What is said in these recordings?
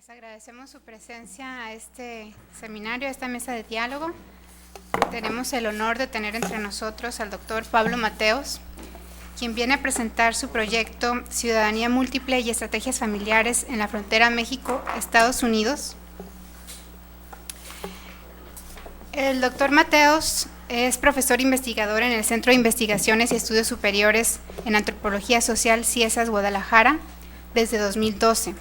Les agradecemos su presencia a este seminario, a esta mesa de diálogo. Tenemos el honor de tener entre nosotros al doctor Pablo Mateos, quien viene a presentar su proyecto Ciudadanía Múltiple y Estrategias Familiares en la Frontera México-Estados Unidos. El doctor Mateos es profesor investigador en el Centro de Investigaciones y Estudios Superiores en Antropología Social CIESAS Guadalajara desde 2012.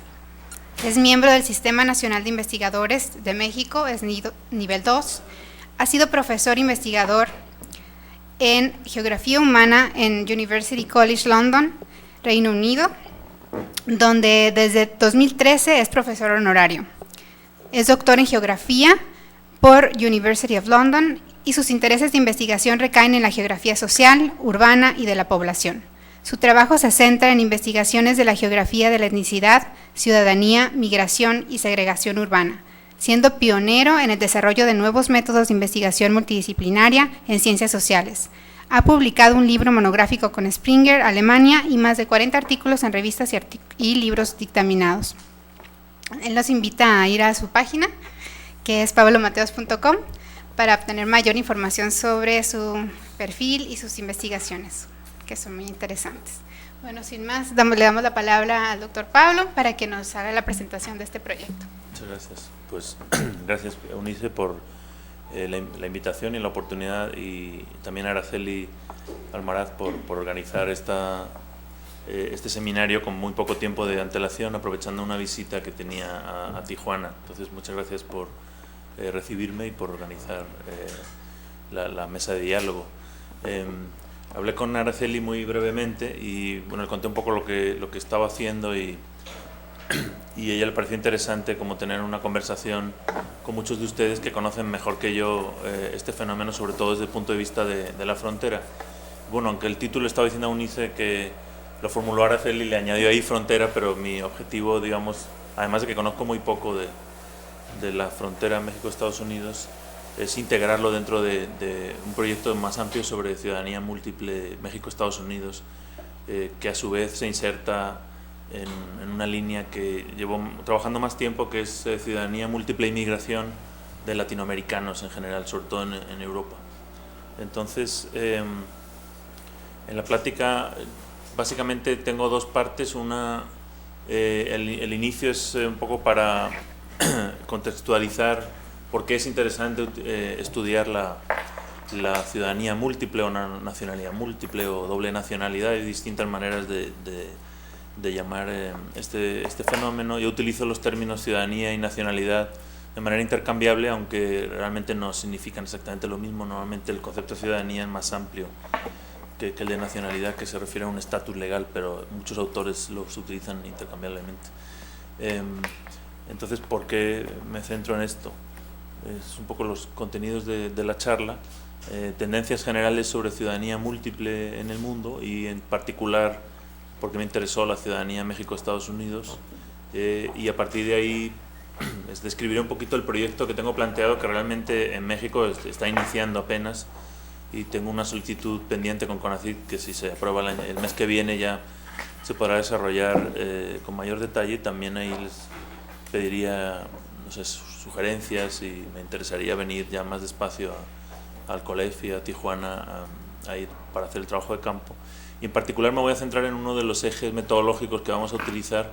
Es miembro del Sistema Nacional de Investigadores de México, es nivel 2. Ha sido profesor investigador en Geografía Humana en University College London, Reino Unido, donde desde 2013 es profesor honorario. Es doctor en Geografía por University of London y sus intereses de investigación recaen en la geografía social, urbana y de la población. Su trabajo se centra en investigaciones de la geografía de la etnicidad, ciudadanía, migración y segregación urbana, siendo pionero en el desarrollo de nuevos métodos de investigación multidisciplinaria en ciencias sociales. Ha publicado un libro monográfico con Springer, Alemania, y más de 40 artículos en revistas y libros dictaminados. Él nos invita a ir a su página, que es pablomateos.com, para obtener mayor información sobre su perfil y sus investigaciones, que son muy interesantes. Bueno, sin más, le damos la palabra al doctor Pablo para que nos haga la presentación de este proyecto. Muchas gracias. Pues gracias, Eunice, por la invitación y la oportunidad, y también a Araceli Almaraz por organizar este seminario con muy poco tiempo de antelación, aprovechando una visita que tenía a Tijuana. Entonces, muchas gracias por recibirme y por organizar la mesa de diálogo. Hablé con Araceli muy brevemente y bueno, le conté un poco lo que estaba haciendo y a ella le pareció interesante como tener una conversación con muchos de ustedes que conocen mejor que yo este fenómeno, sobre todo desde el punto de vista de la frontera. Bueno, aunque el título estaba diciendo a Eunice que lo formuló Araceli, le añadió ahí frontera, pero mi objetivo, digamos, además de que conozco muy poco de la frontera México-Estados Unidos, es integrarlo dentro de un proyecto más amplio sobre ciudadanía múltiple México-Estados Unidos, que a su vez se inserta en una línea que llevo trabajando más tiempo, que es ciudadanía múltiple e inmigración de latinoamericanos en general, sobre todo en Europa. Entonces, en la plática básicamente tengo dos partes. Una, el inicio es un poco para contextualizar por qué es interesante estudiar la ciudadanía múltiple o una nacionalidad múltiple o doble nacionalidad. Hay distintas maneras de llamar este fenómeno. Yo utilizo los términos ciudadanía y nacionalidad de manera intercambiable, aunque realmente no significan exactamente lo mismo. Normalmente el concepto de ciudadanía es más amplio que el de nacionalidad, que se refiere a un estatus legal, pero muchos autores los utilizan intercambiablemente. Entonces, ¿por qué me centro en esto? Es un poco los contenidos de la charla, tendencias generales sobre ciudadanía múltiple en el mundo y en particular porque me interesó la ciudadanía México-Estados Unidos, y a partir de ahí describiré un poquito el proyecto que tengo planteado, que realmente en México está iniciando apenas, y tengo una solicitud pendiente con CONACYT que si se aprueba el mes que viene ya se podrá desarrollar con mayor detalle. También ahí les pediría, no sé, sugerencias, y me interesaría venir ya más despacio al COLEF y a Tijuana a ir para hacer el trabajo de campo. Y en particular me voy a centrar en uno de los ejes metodológicos que vamos a utilizar,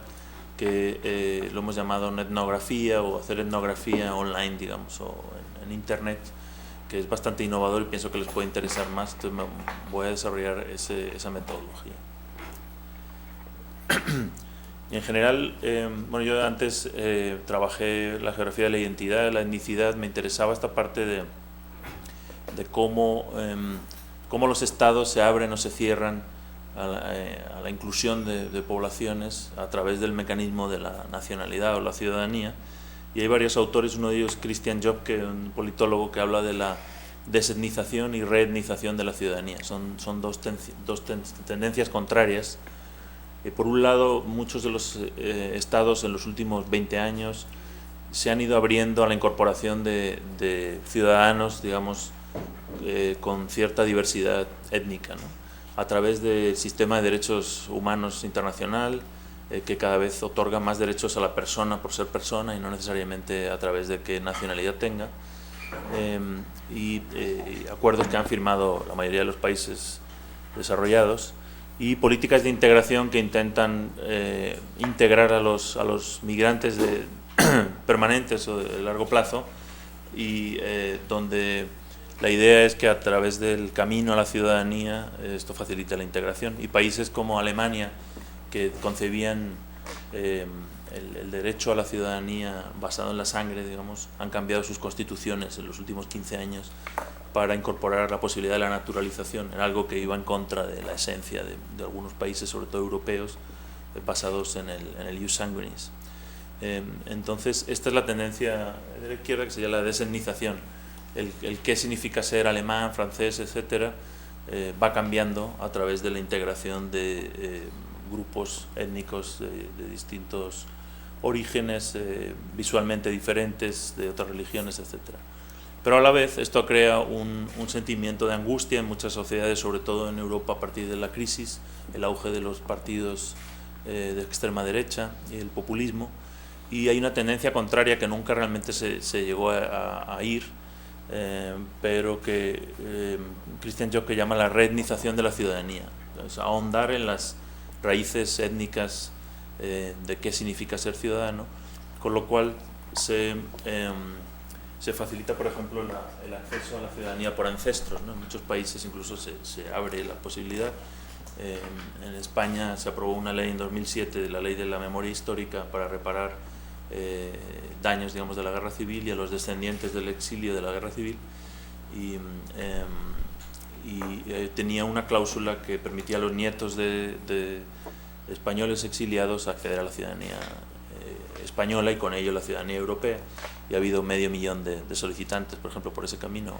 que lo hemos llamado etnografía, o hacer etnografía online, digamos, o en internet, que es bastante innovador y pienso que les puede interesar más. Entonces voy a desarrollar esa metodología. Y en general, bueno, yo antes trabajé la geografía de la identidad, la etnicidad. Me interesaba esta parte de cómo los estados se abren o se cierran a la inclusión de poblaciones a través del mecanismo de la nacionalidad o la ciudadanía. Y hay varios autores, uno de ellos Christian Jobbke, un politólogo, que habla de la desetnización y reetnización de la ciudadanía. Son dos tendencias contrarias. Por un lado, muchos de los estados en los últimos 20 años se han ido abriendo a la incorporación de ciudadanos, digamos, con cierta diversidad étnica, ¿no? A través del sistema de derechos humanos internacional, que cada vez otorga más derechos a la persona por ser persona y no necesariamente a través de qué nacionalidad tenga, y acuerdos que han firmado la mayoría de los países desarrollados, y políticas de integración que intentan integrar a los migrantes permanentes o de largo plazo, y donde la idea es que a través del camino a la ciudadanía esto facilita la integración. Y países como Alemania, que concebían el derecho a la ciudadanía basado en la sangre, digamos, han cambiado sus constituciones en los últimos 15 años para incorporar la posibilidad de la naturalización, en algo que iba en contra de la esencia de algunos países, sobre todo europeos, basados en el jus sanguinis. Entonces, esta es la tendencia de la izquierda, que se llama la desetnización. El qué significa ser alemán, francés, etcétera, va cambiando a través de la integración de grupos étnicos de distintos orígenes, visualmente diferentes, de otras religiones, etcétera. Pero a la vez esto crea un sentimiento de angustia en muchas sociedades, sobre todo en Europa a partir de la crisis, el auge de los partidos de extrema derecha y el populismo, y hay una tendencia contraria que nunca realmente se llegó a ir, pero que Christian Jokke llama la reetnización de la ciudadanía. Entonces, ahondar en las raíces étnicas de qué significa ser ciudadano, con lo cual se facilita, por ejemplo, el acceso a la ciudadanía por ancestros, ¿no? En muchos países incluso se abre la posibilidad. En España se aprobó una ley en 2007, la ley de la memoria histórica, para reparar daños, digamos, de la guerra civil y a los descendientes del exilio de la guerra civil, y tenía una cláusula que permitía a los nietos de españoles exiliados acceder a la ciudadanía española y con ello la ciudadanía europea, y ha habido 500.000 de solicitantes, por ejemplo, por ese camino.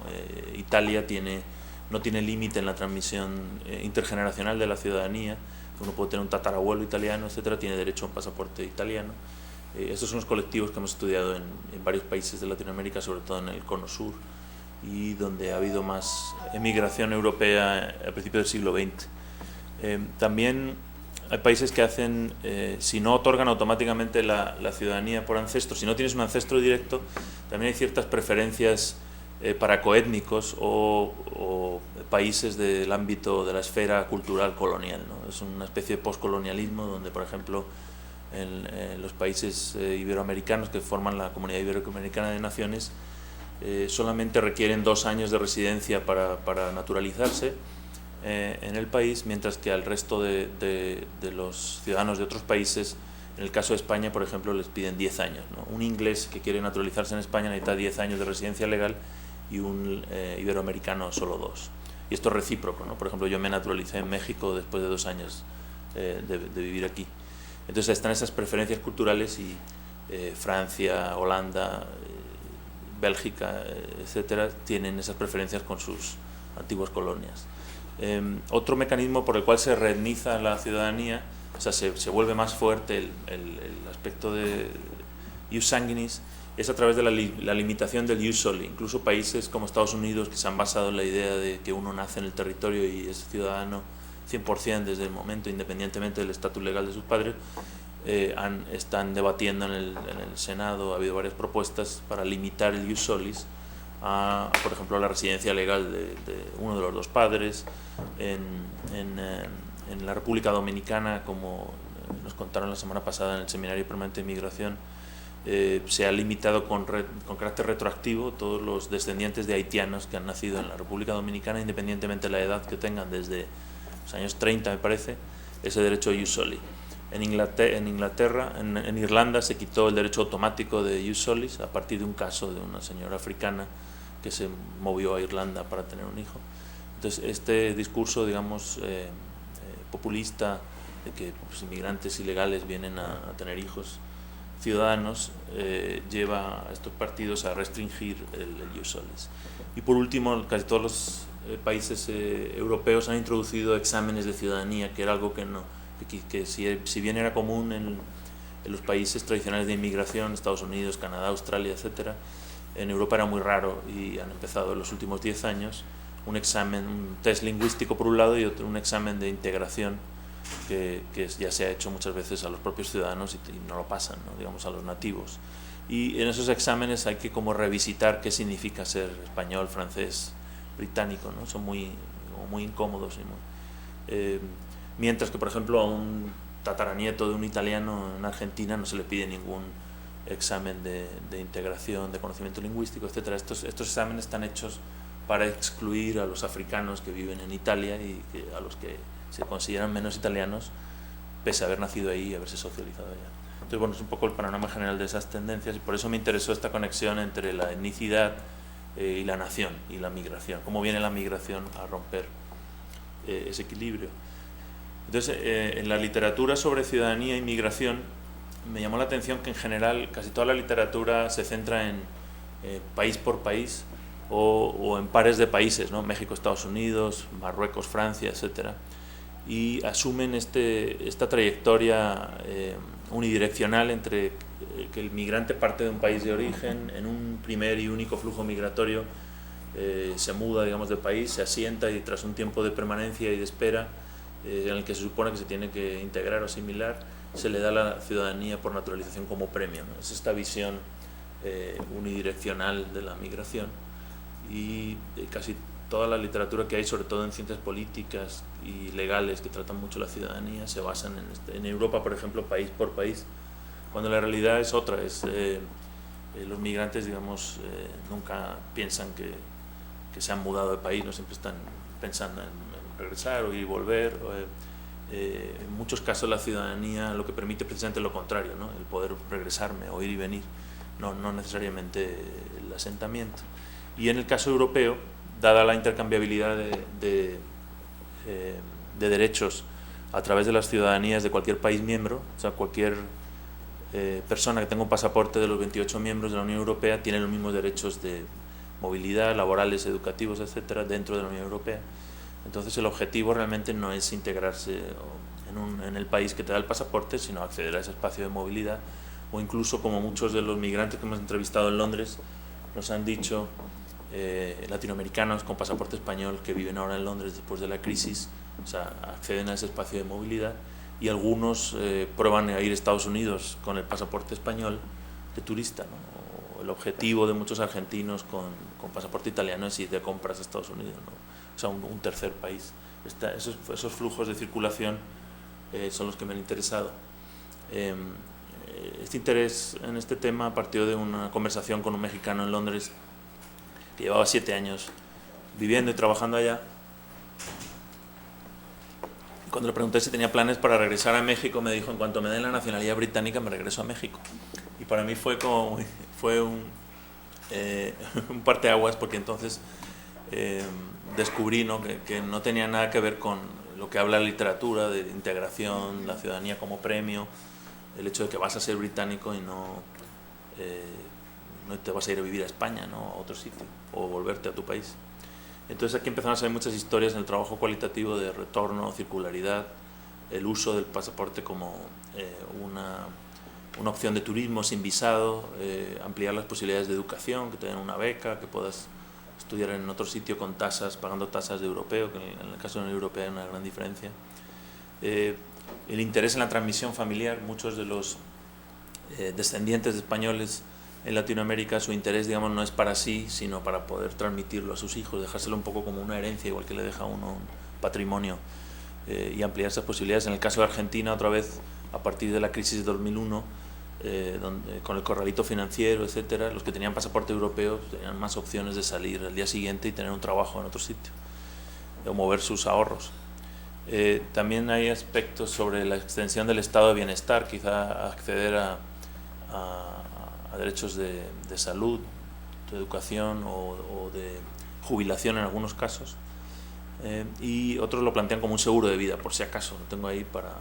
Italia no tiene límite en la transmisión intergeneracional de la ciudadanía. Uno puede tener un tatarabuelo italiano, etcétera, tiene derecho a un pasaporte italiano. Estos son los colectivos que hemos estudiado en varios países de Latinoamérica, sobre todo en el Cono Sur, y donde ha habido más emigración europea a principios del siglo XX. También hay países que hacen, si no otorgan automáticamente la ciudadanía por ancestro, si no tienes un ancestro directo, también hay ciertas preferencias para coétnicos o países del ámbito de la esfera cultural colonial, ¿no? Es una especie de poscolonialismo donde, por ejemplo, en los países iberoamericanos que forman la Comunidad Iberoamericana de Naciones, solamente requieren 2 años de residencia para naturalizarse en el país, mientras que al resto de los ciudadanos de otros países, en el caso de España, por ejemplo, les piden 10 años, ¿no? Un inglés que quiere naturalizarse en España necesita 10 años de residencia legal y un iberoamericano solo 2. Y esto es recíproco, ¿no? Por ejemplo, yo me naturalicé en México después de 2 años de vivir aquí. Entonces están esas preferencias culturales, y Francia, Holanda, Bélgica, etcétera, tienen esas preferencias con sus antiguas colonias. Otro mecanismo por el cual se reetniza la ciudadanía, o sea, se vuelve más fuerte el aspecto de jus sanguinis, es a través de la limitación del jus soli. Incluso países como Estados Unidos, que se han basado en la idea de que uno nace en el territorio y es ciudadano 100% desde el momento, independientemente del estatus legal de sus padres, están debatiendo en el Senado. Ha habido varias propuestas para limitar el jus solis a, por ejemplo, la residencia legal de uno de los 2 padres. En la República Dominicana, como nos contaron la semana pasada en el Seminario Permanente de Inmigración, se ha limitado con carácter retroactivo todos los descendientes de haitianos que han nacido en la República Dominicana, independientemente de la edad que tengan, desde los años 30, me parece, ese derecho de jus soli. En Irlanda se quitó el derecho automático de jus solis a partir de un caso de una señora africana que se movió a Irlanda para tener un hijo. Entonces, este discurso, digamos, populista de que pues, inmigrantes ilegales vienen a tener hijos ciudadanos, lleva a estos partidos a restringir el jus solis. Y por último, casi todos los países europeos han introducido exámenes de ciudadanía, que era algo que si bien era común en los países tradicionales de inmigración, Estados Unidos, Canadá, Australia, etcétera, en Europa era muy raro, y han empezado en los últimos 10 años un test lingüístico por un lado y un examen de integración ya se ha hecho muchas veces a los propios ciudadanos y no lo pasan, ¿no? Digamos, a los nativos. Y en esos exámenes hay que como revisitar qué significa ser español, francés, británico, ¿no? Son muy incómodos. Mientras que, por ejemplo, a un tataranieto de un italiano en Argentina no se le pide ningún examen de integración, de conocimiento lingüístico, etc. Estos exámenes están hechos para excluir a los africanos que viven en Italia y a los que se consideran menos italianos, pese a haber nacido ahí y haberse socializado allá. Entonces, bueno, es un poco el panorama general de esas tendencias y por eso me interesó esta conexión entre la etnicidad y la nación y la migración, cómo viene la migración a romper ese equilibrio. Entonces, en la literatura sobre ciudadanía y migración me llamó la atención que en general casi toda la literatura se centra en país por país o en pares de países, ¿no? México, Estados Unidos, Marruecos, Francia, etc. Y asumen esta trayectoria unidireccional entre que el migrante parte de un país de origen, en un primer y único flujo migratorio se muda, digamos, de país, se asienta y tras un tiempo de permanencia y de espera en el que se supone que se tiene que integrar o asimilar, se le da la ciudadanía por naturalización como premio, ¿no? Es esta visión unidireccional de la migración y casi toda la literatura que hay, sobre todo en ciencias políticas y legales que tratan mucho la ciudadanía, se basan en Europa, por ejemplo, país por país, cuando la realidad es otra. Los migrantes, digamos, nunca piensan que se han mudado de país, no siempre están pensando en regresar o ir y volver. En muchos casos la ciudadanía lo que permite precisamente lo contrario, ¿no? El poder regresarme o ir y venir, no necesariamente el asentamiento. Y en el caso europeo, dada la intercambiabilidad de derechos a través de las ciudadanías de cualquier país miembro, o sea, cualquier persona que tenga un pasaporte de los 28 miembros de la Unión Europea tiene los mismos derechos de movilidad, laborales, educativos, etcétera, dentro de la Unión Europea. Entonces el objetivo realmente no es integrarse en el país que te da el pasaporte, sino acceder a ese espacio de movilidad, o incluso, como muchos de los migrantes que hemos entrevistado en Londres nos han dicho, latinoamericanos con pasaporte español que viven ahora en Londres después de la crisis, o sea, acceden a ese espacio de movilidad, y algunos prueban a ir a Estados Unidos con el pasaporte español de turista, ¿no? El objetivo de muchos argentinos con pasaporte italiano es ir de compras a Estados Unidos, ¿no? O sea, un tercer país. Esos flujos de circulación son los que me han interesado. Este interés en este tema partió de una conversación con un mexicano en Londres que llevaba 7 años viviendo y trabajando allá. Cuando le pregunté si tenía planes para regresar a México, me dijo: en cuanto me den la nacionalidad británica me regreso a México. Y para mí fue un parteaguas, porque entonces descubrí, ¿no?, que no tenía nada que ver con lo que habla la literatura de integración, la ciudadanía como premio, el hecho de que vas a ser británico y no te vas a ir a vivir a España, ¿no?, a otro sitio, o volverte a tu país. Entonces aquí empezaron a salir muchas historias en el trabajo cualitativo de retorno, circularidad, el uso del pasaporte como una opción de turismo sin visado, ampliar las posibilidades de educación, que te den una beca, que puedas estudiar en otro sitio con tasas, pagando tasas de europeo, que en el caso de la Unión Europea hay una gran diferencia. El interés en la transmisión familiar, muchos de los descendientes de españoles en Latinoamérica, su interés, digamos, no es para sí, sino para poder transmitirlo a sus hijos, dejárselo un poco como una herencia, igual que le deja a uno un patrimonio, y ampliar esas posibilidades. En el caso de Argentina, otra vez, a partir de la crisis de 2001, donde, con el corralito financiero, etcétera, los que tenían pasaporte europeo tenían más opciones de salir al día siguiente y tener un trabajo en otro sitio, o mover sus ahorros. También hay aspectos sobre la extensión del estado de bienestar, quizá acceder a derechos de salud, de educación o de jubilación en algunos casos, y otros lo plantean como un seguro de vida, por si acaso, lo tengo ahí para,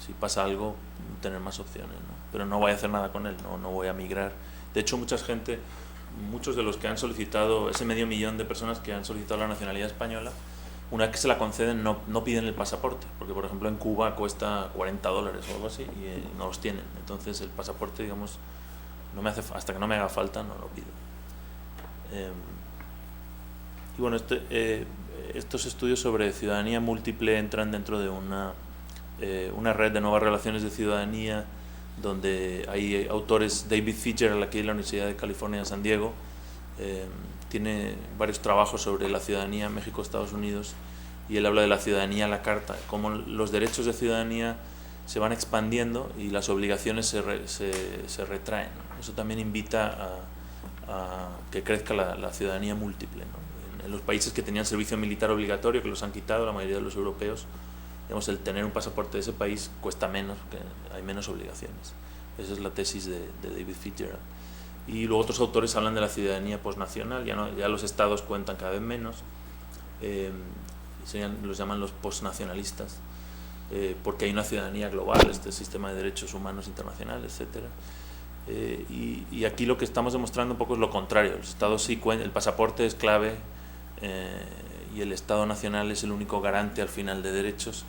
si pasa algo, tener más opciones, ¿no? Pero no voy a hacer nada con él, no voy a migrar. De hecho, muchos de los que han solicitado, ese 500.000 de personas que han solicitado la nacionalidad española, una vez que se la conceden no piden el pasaporte, porque por ejemplo en Cuba cuesta $40 o algo así y no los tienen. Entonces el pasaporte, digamos, hasta que no me haga falta no lo pido. Y bueno, estos estudios sobre ciudadanía múltiple entran dentro de una una red de nuevas relaciones de ciudadanía, donde hay autores, David Fitzgerald, aquí en la Universidad de California en San Diego, tiene varios trabajos sobre la ciudadanía en México, Estados Unidos, y él habla de la ciudadanía a la carta, cómo los derechos de ciudadanía se van expandiendo y las obligaciones se retraen, ¿no? Eso también invita a que crezca la ciudadanía múltiple, ¿no? En los países que tenían servicio militar obligatorio, que los han quitado, la mayoría de los europeos, digamos, el tener un pasaporte de ese país cuesta menos, que hay menos obligaciones. Esa es la tesis de David Fitzgerald. Y luego otros autores hablan de la ciudadanía posnacional, ya los estados cuentan cada vez menos, los llaman los posnacionalistas, porque hay una ciudadanía global, este sistema de derechos humanos internacional, etc. Y aquí lo que estamos demostrando un poco es lo contrario. Los estados sí el pasaporte es clave, y el Estado nacional es el único garante al final de derechos,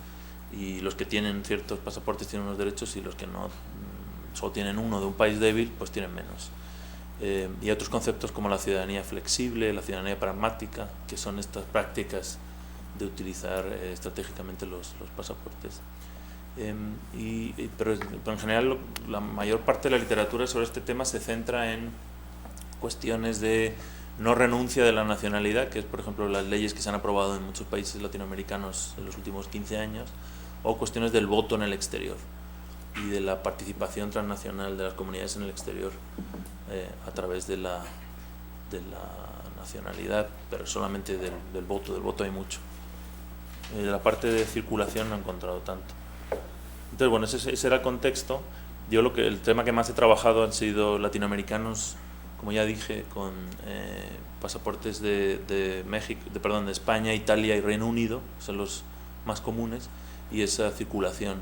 y los que tienen ciertos pasaportes tienen unos derechos y los que no, solo tienen uno de un país débil, pues tienen menos. Y otros conceptos como la ciudadanía flexible, la ciudadanía pragmática, que son estas prácticas de utilizar estratégicamente los pasaportes. Pero en general la mayor parte de la literatura sobre este tema se centra en cuestiones de no renuncia de la nacionalidad, que es por ejemplo las leyes que se han aprobado en muchos países latinoamericanos en los últimos 15 años, o cuestiones del voto en el exterior y de la participación transnacional de las comunidades en el exterior a través de la nacionalidad, pero solamente del voto. Del voto hay mucho. La parte de circulación no he encontrado tanto. Entonces, bueno, ese era el contexto. Yo el tema que más he trabajado han sido latinoamericanos, como ya dije, con pasaportes de México, de España, Italia y Reino Unido, son los más comunes, y esa circulación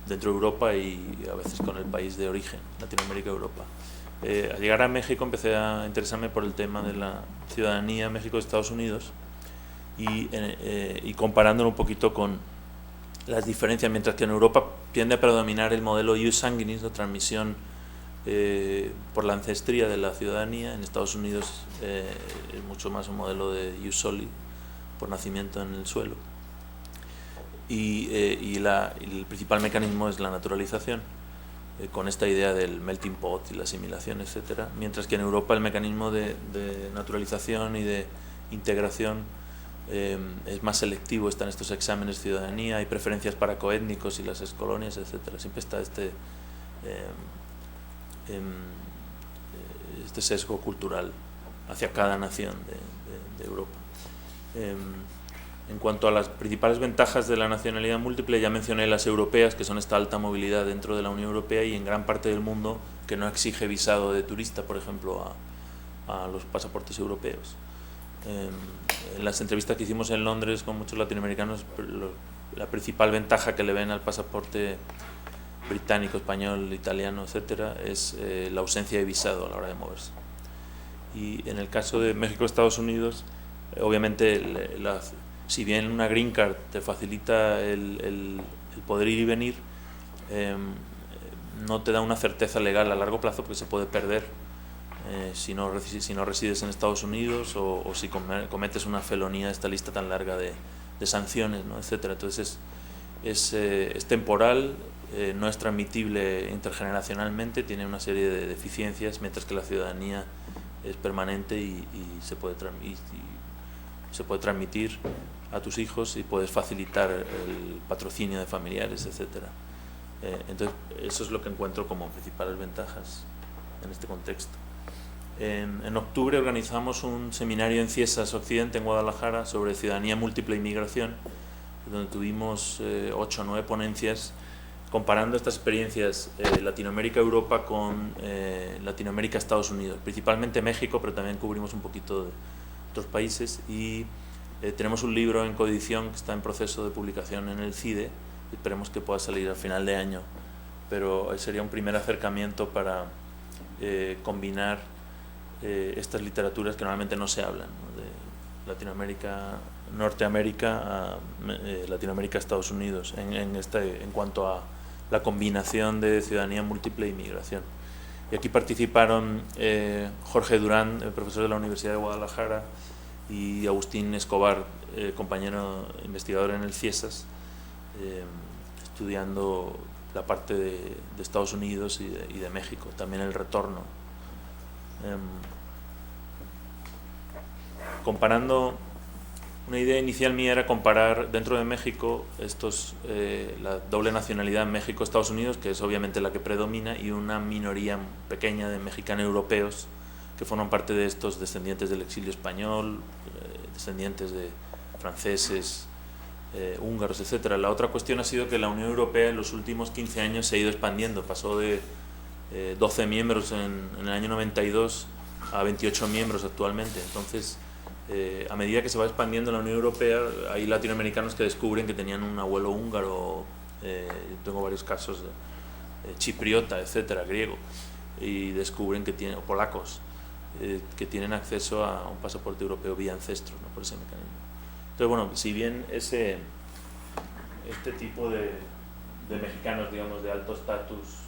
dentro de Europa y a veces con el país de origen, Latinoamérica, Europa. Al llegar a México empecé a interesarme por el tema de la ciudadanía México-Estados Unidos y comparándolo un poquito con las diferencias, mientras que en Europa tiende a predominar el modelo ius sanguinis, la transmisión por la ancestría de la ciudadanía. En Estados Unidos es mucho más un modelo de ius soli, por nacimiento en el suelo, y el principal mecanismo es la naturalización, con esta idea del melting pot y la asimilación, etcétera, mientras que en Europa el mecanismo de naturalización y de integración es más selectivo. Están estos exámenes de ciudadanía, hay preferencias para coétnicos y las excolonias, etcétera. Siempre está este sesgo cultural hacia cada nación de Europa. En cuanto a las principales ventajas de la nacionalidad múltiple, ya mencioné las europeas, que son esta alta movilidad dentro de la Unión Europea y en gran parte del mundo, que no exige visado de turista, por ejemplo, a los pasaportes europeos. En las entrevistas que hicimos en Londres con muchos latinoamericanos, la principal ventaja que le ven al pasaporte británico, español, italiano, etcétera, es la ausencia de visado a la hora de moverse. Y en el caso de México, Estados Unidos, obviamente si bien una green card te facilita el poder ir y venir, no te da una certeza legal a largo plazo, porque se puede perder si no resides en Estados Unidos o si cometes una felonía de esta lista tan larga de sanciones, ¿no?, etcétera. Entonces es temporal, no es transmitible intergeneracionalmente, tiene una serie de deficiencias, mientras que la ciudadanía es permanente y se puede transmitir a tus hijos, y puedes facilitar el patrocinio de familiares, etcétera. Entonces eso es lo que encuentro como principales ventajas en este contexto. En octubre organizamos un seminario en CIESAS Occidente, en Guadalajara, sobre ciudadanía múltiple e inmigración, donde tuvimos 8 o 9 ponencias comparando estas experiencias Latinoamérica-Europa con Latinoamérica-Estados Unidos, principalmente México, pero también cubrimos un poquito de otros países. Y tenemos un libro en coedición que está en proceso de publicación en el CIDE, esperemos que pueda salir al final de año, pero sería un primer acercamiento para combinar estas literaturas que normalmente no se hablan, ¿no?, de Latinoamérica, Norteamérica a Latinoamérica, Estados Unidos, en cuanto a la combinación de ciudadanía múltiple e inmigración. Y aquí participaron Jorge Durán, profesor de la Universidad de Guadalajara, y Agustín Escobar, compañero investigador en el CIESAS, estudiando la parte de Estados Unidos y de México, también el retorno. Comparando, una idea inicial mía era comparar dentro de México la doble nacionalidad en México-Estados Unidos, que es obviamente la que predomina, y una minoría pequeña de mexicanos europeos que forman parte de estos descendientes del exilio español, descendientes de franceses, húngaros, etc. La otra cuestión ha sido que la Unión Europea en los últimos 15 años se ha ido expandiendo, pasó de 12 miembros en el año 92 a 28 miembros actualmente. Entonces, a medida que se va expandiendo la Unión Europea, hay latinoamericanos que descubren que tenían un abuelo húngaro, tengo varios casos de chipriota, etcétera, griego, y descubren que tienen, o polacos, que tienen acceso a un pasaporte europeo vía ancestros, ¿no? Por ese mecanismo. Entonces, bueno, si bien este tipo de mexicanos, digamos, de alto estatus,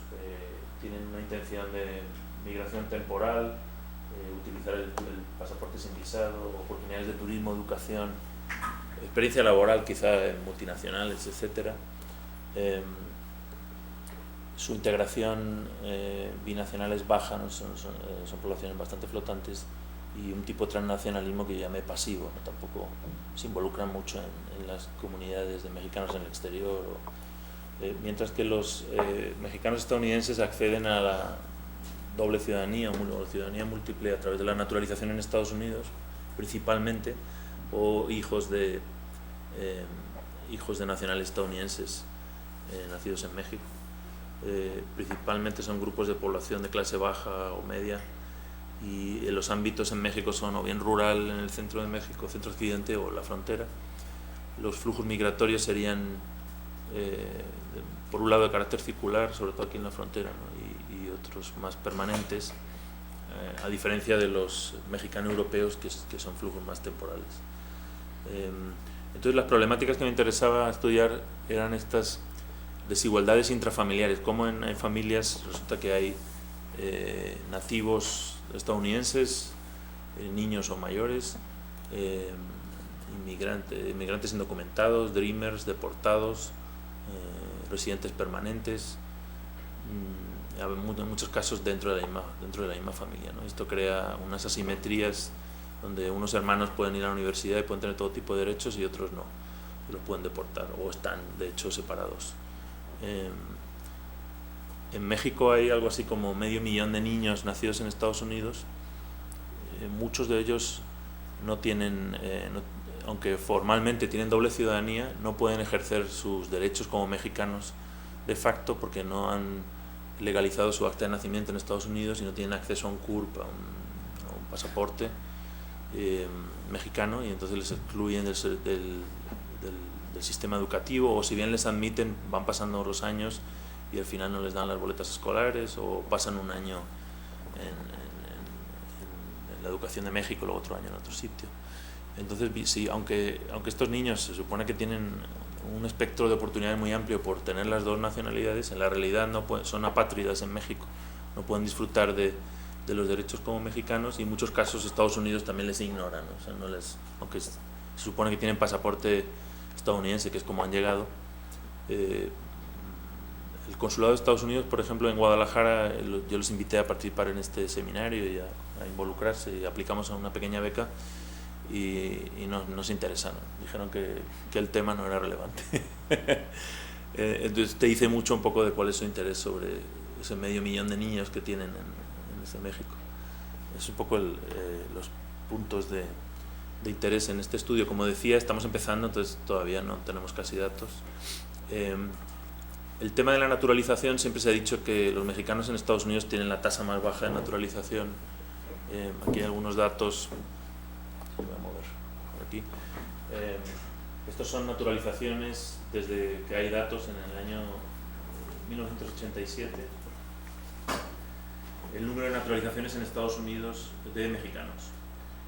tienen una intención de migración temporal, utilizar el pasaporte sin visado, oportunidades de turismo, educación, experiencia laboral quizá en multinacionales, etcétera, su integración binacional es baja, ¿no? son poblaciones bastante flotantes, y un tipo de transnacionalismo que yo llamé pasivo, ¿no? Tampoco se involucran mucho en las comunidades de mexicanos en el exterior, mientras que los mexicanos estadounidenses acceden a la doble ciudadanía o ciudadanía múltiple a través de la naturalización en Estados Unidos, principalmente, o hijos de nacionales estadounidenses nacidos en México. Principalmente son grupos de población de clase baja o media, y los ámbitos en México son o bien rural en el centro de México, centro occidente, o la frontera. Los flujos migratorios serían por un lado de carácter circular, sobre todo aquí en la frontera, ¿no? y otros más permanentes, a diferencia de los mexicanos europeos que son flujos más temporales. Entonces, las problemáticas que me interesaba estudiar eran estas desigualdades intrafamiliares, cómo en familias resulta que hay nativos estadounidenses, niños o mayores, inmigrantes indocumentados, dreamers, deportados, residentes permanentes, en muchos casos dentro de la misma familia, ¿no? Esto crea unas asimetrías donde unos hermanos pueden ir a la universidad y pueden tener todo tipo de derechos y otros no, y los pueden deportar o están de hecho separados. En México hay algo así como 500.000 de niños nacidos en Estados Unidos. Muchos de ellos no tienen, aunque formalmente tienen doble ciudadanía, no pueden ejercer sus derechos como mexicanos de facto porque no han legalizado su acta de nacimiento en Estados Unidos y no tienen acceso a un CURP, a un pasaporte mexicano, y entonces les excluyen del sistema educativo, o si bien les admiten, van pasando los años y al final no les dan las boletas escolares, o pasan un año en la educación de México, luego otro año en otro sitio. Entonces, sí, aunque estos niños se supone que tienen un espectro de oportunidades muy amplio por tener las dos nacionalidades, en la realidad son apátridas en México, no pueden disfrutar de los derechos como mexicanos, y en muchos casos Estados Unidos también les ignora, ¿no? O sea, aunque se supone que tienen pasaporte estadounidense, que es como han llegado. El consulado de Estados Unidos, por ejemplo, en Guadalajara, yo los invité a participar en este seminario y a involucrarse, y aplicamos a una pequeña beca, y no se interesaron, dijeron que el tema no era relevante. Entonces te dice mucho un poco de cuál es su interés sobre ese 500.000 de niños que tienen en ese México. Es un poco los puntos de interés en este estudio. Como decía, estamos empezando, entonces todavía no tenemos casi datos. El tema de la naturalización, siempre se ha dicho que los mexicanos en Estados Unidos tienen la tasa más baja de naturalización. Aquí hay algunos datos. Voy a mover por aquí. Estos son naturalizaciones desde que hay datos en el año 1987. El número de naturalizaciones en Estados Unidos de mexicanos.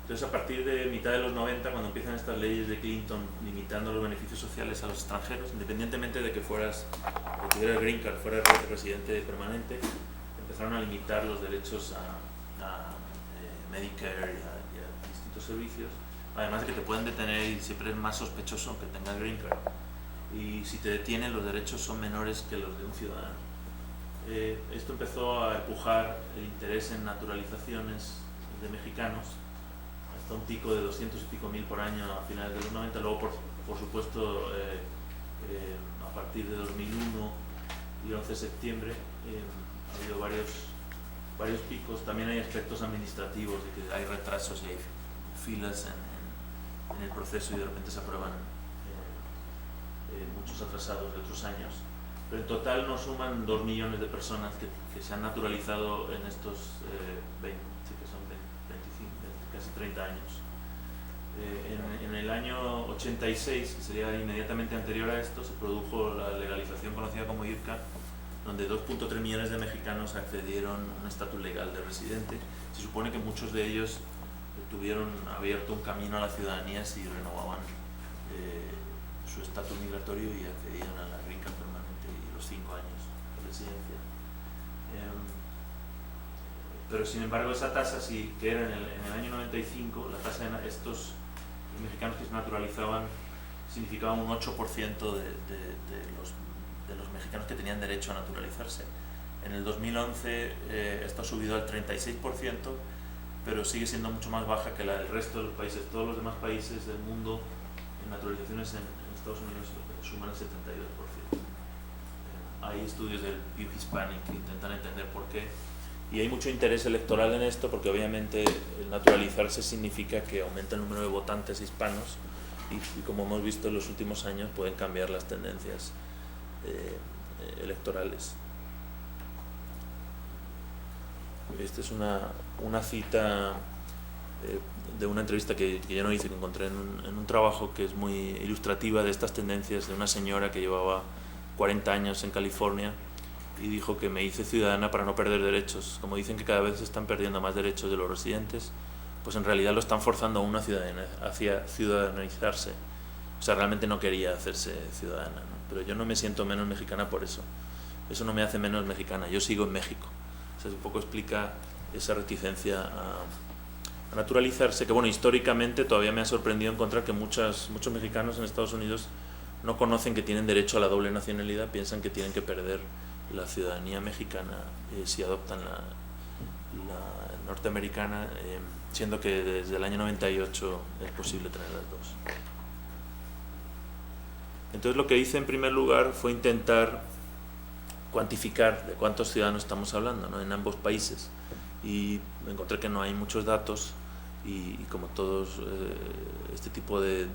Entonces, a partir de mitad de los 90, cuando empiezan estas leyes de Clinton limitando los beneficios sociales a los extranjeros, independientemente de que tuvieras green card, fueras residente permanente, empezaron a limitar los derechos a Medicare y a distintos servicios, además de que te pueden detener y siempre es más sospechoso aunque tengas green card. y si te detienen los derechos son menores que los de un ciudadano. Esto empezó a empujar el interés en naturalizaciones de mexicanos hasta un pico de 200 y pico mil por año a finales de los 90. Luego, por supuesto, a partir de 2001 y 11 de septiembre ha habido varios picos. También hay aspectos administrativos, de que hay retrasos y hay filas en el proceso y de repente se aprueban muchos atrasados de otros años. Pero en total nos suman 2 millones de personas que se han naturalizado en estos 25, casi 30 años. En el año 86, que sería inmediatamente anterior a esto, se produjo la legalización conocida como IRCA, donde 2.3 millones de mexicanos accedieron a un estatus legal de residente. Se supone que muchos de ellos tuvieron abierto un camino a la ciudadanía si renovaban su estatus migratorio y accedían a la green card permanente y los 5 años de residencia. Pero sin embargo esa tasa, sí, que era en el año 95, la tasa de estos mexicanos que se naturalizaban significaba un 8% de los mexicanos que tenían derecho a naturalizarse. En el 2011 esto ha subido al 36%, pero sigue siendo mucho más baja que la del resto de los países. Todos los demás países del mundo en naturalizaciones en Estados Unidos suman el 72%. Hay estudios del Pew Hispanic que intentan entender por qué. Y hay mucho interés electoral en esto porque obviamente el naturalizarse significa que aumenta el número de votantes hispanos y como hemos visto en los últimos años pueden cambiar las tendencias electorales. Esta es una cita de una entrevista que yo no hice, que encontré en un trabajo que es muy ilustrativa de estas tendencias, de una señora que llevaba 40 años en California y dijo que me hice ciudadana para no perder derechos. Como dicen que cada vez se están perdiendo más derechos de los residentes, pues en realidad lo están forzando a una hacia ciudadanizarse. O sea, realmente no quería hacerse ciudadana, ¿no? Pero yo no me siento menos mexicana por eso. Eso no me hace menos mexicana, yo sigo en México. O sea, un poco explica esa reticencia a naturalizarse, que bueno, históricamente todavía me ha sorprendido encontrar que muchos mexicanos en Estados Unidos no conocen que tienen derecho a la doble nacionalidad, piensan que tienen que perder la ciudadanía mexicana si adoptan la norteamericana, siendo que desde el año 98 es posible tener las dos. Entonces lo que hice en primer lugar fue intentar cuantificar de cuántos ciudadanos estamos hablando, ¿no?, en ambos países, y encontré que no hay muchos datos y como todos este tipo de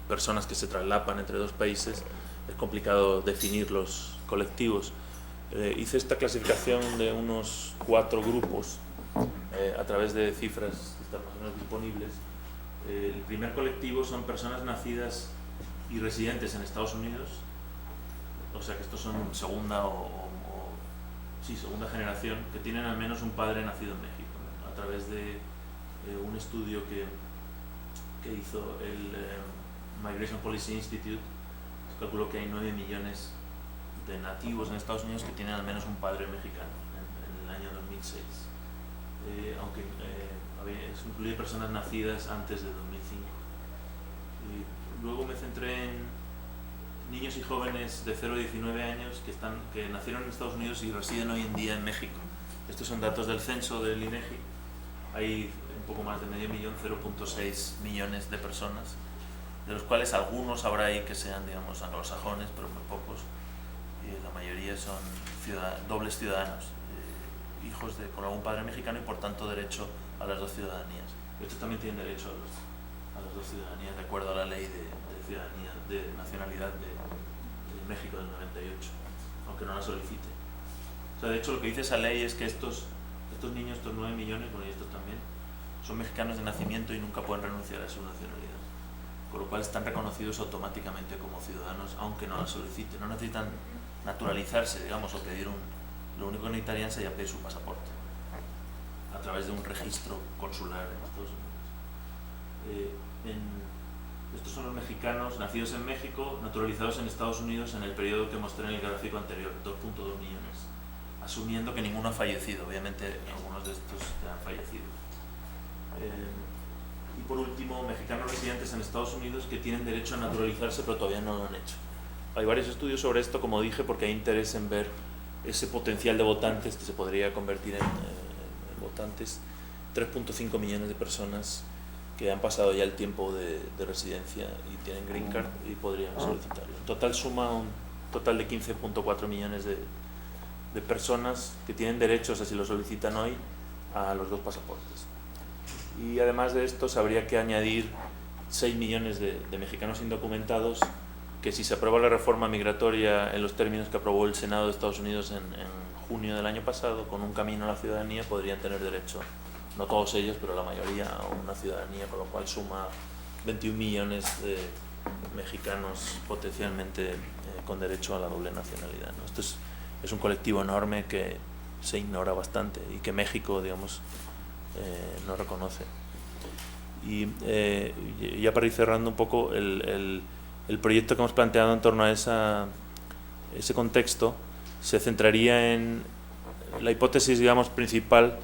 personas que se traslapan entre dos países es complicado definir los colectivos. Hice esta clasificación de unos 4 grupos a través de cifras que están más o menos disponibles. El primer colectivo son personas nacidas y residentes en Estados Unidos, o sea que estos son segunda segunda generación, que tienen al menos un padre nacido en México, ¿no?, a través de un estudio que hizo el Migration Policy Institute. Se calculó que hay 9 millones de nativos en Estados Unidos que tienen al menos un padre mexicano en el año 2006, aunque eso incluye personas nacidas antes de 2005. Y luego me centré en niños y jóvenes de 0 a 19 años que nacieron en Estados Unidos y residen hoy en día en México. Estos son datos del censo del INEGI. Hay un poco más de medio millón, 0.6 millones de personas, de los cuales algunos habrá ahí que sean, digamos, anglosajones, pero muy pocos. La mayoría son dobles ciudadanos, hijos con algún padre mexicano y por tanto derecho a las dos ciudadanías. Estos también tienen derecho a las dos ciudadanías de acuerdo a la ley de ciudadanía, de nacionalidad de México del 98, aunque no la solicite. O sea, de hecho lo que dice esa ley es que estos niños, estos 9 millones, bueno, y estos también, son mexicanos de nacimiento y nunca pueden renunciar a su nacionalidad, con lo cual están reconocidos automáticamente como ciudadanos aunque no la soliciten. No necesitan naturalizarse, digamos, o pedir lo único que necesitarían sería pedir su pasaporte a través de un registro consular en Estados Unidos. Estos son los mexicanos nacidos en México, naturalizados en Estados Unidos en el periodo que mostré en el gráfico anterior, 2.2 millones, asumiendo que ninguno ha fallecido. Obviamente algunos de estos han fallecido. Y por último, mexicanos residentes en Estados Unidos que tienen derecho a naturalizarse pero todavía no lo han hecho. Hay varios estudios sobre esto, como dije, porque hay interés en ver ese potencial de votantes que se podría convertir en votantes. 3.5 millones de personas que han pasado ya el tiempo de residencia y tienen green card y podrían solicitarlo. En total suma un total de 15.4 millones de personas que tienen derechos, si lo solicitan hoy, a los dos pasaportes. Y además de esto, habría que añadir 6 millones de mexicanos indocumentados que, si se aprueba la reforma migratoria en los términos que aprobó el Senado de Estados Unidos en junio del año pasado, con un camino a la ciudadanía, podrían tener derecho, no todos ellos, pero la mayoría, a una ciudadanía, con lo cual suma 21 millones de mexicanos potencialmente con derecho a la doble nacionalidad, ¿no? Esto es un colectivo enorme que se ignora bastante y que México, digamos, no reconoce. Y ya para ir cerrando un poco, el proyecto que hemos planteado en torno a ese contexto se centraría en la hipótesis, digamos, principal,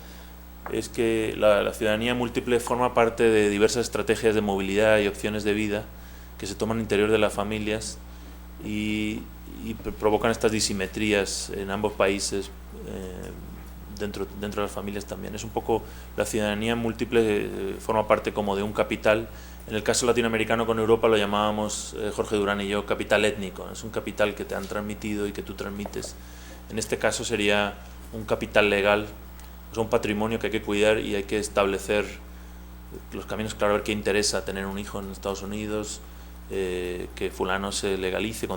es que la ciudadanía múltiple forma parte de diversas estrategias de movilidad y opciones de vida que se toman al interior de las familias y provocan estas disimetrías en ambos países, dentro de las familias también. Es un poco, la ciudadanía múltiple forma parte como de un capital. En el caso latinoamericano con Europa lo llamábamos, Jorge Durán y yo, capital étnico. Es un capital que te han transmitido y que tú transmites. En este caso sería un capital legal, o sea, un patrimonio que hay que cuidar y hay que establecer los caminos, claro, a ver qué interesa tener un hijo en Estados Unidos, que fulano se legalice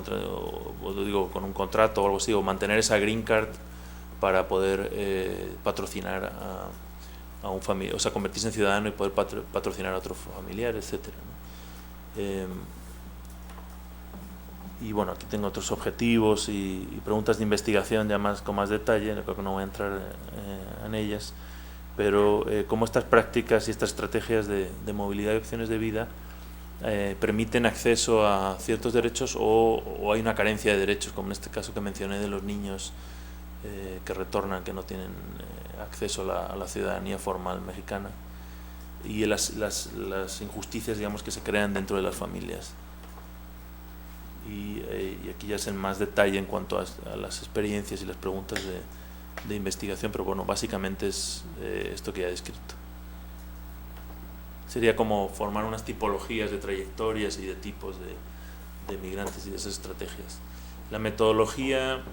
digo, con un contrato o algo así, o mantener esa green card para poder patrocinar a un familiar, o sea, convertirse en ciudadano y poder patrocinar a otro familiar, etcétera, ¿no? Y bueno, aquí tengo otros objetivos y preguntas de investigación ya con más detalle, creo que no voy a entrar en ellas, pero cómo estas prácticas y estas estrategias de movilidad y opciones de vida permiten acceso a ciertos derechos o hay una carencia de derechos, como en este caso que mencioné de los niños que retornan, que no tienen acceso a la ciudadanía formal mexicana, y las injusticias, digamos, que se crean dentro de las familias. Y aquí ya es en más detalle en cuanto a las experiencias y las preguntas de investigación, pero bueno, básicamente es esto que ya he descrito. Sería como formar unas tipologías de trayectorias y de tipos de migrantes y de esas estrategias. La metodología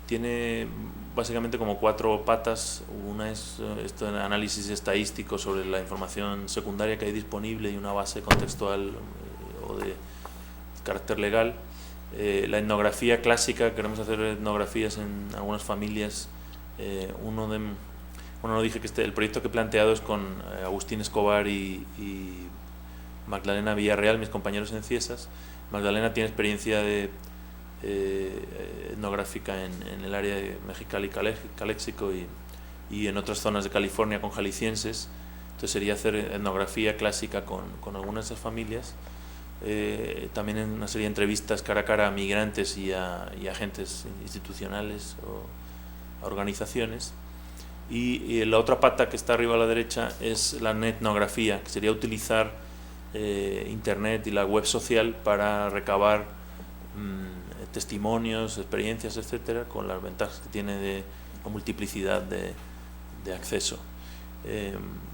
tiene básicamente como 4 patas. Una es esto de análisis estadístico sobre la información secundaria que hay disponible y una base contextual o de carácter legal. La etnografía clásica, queremos hacer etnografías en algunas familias. No dije que el proyecto que he planteado es con Agustín Escobar y Magdalena Villarreal, mis compañeros en Ciesas. Magdalena tiene experiencia etnográfica en el área de Mexicali, Caléxico y en otras zonas de California con jaliscienses. Entonces sería hacer etnografía clásica con algunas de esas familias. También en una serie de entrevistas cara a cara a migrantes y a agentes institucionales o a organizaciones. Y la otra pata que está arriba a la derecha es la etnografía, que sería utilizar internet y la web social para recabar testimonios, experiencias, etcétera, con las ventajas que tiene de la multiplicidad de acceso.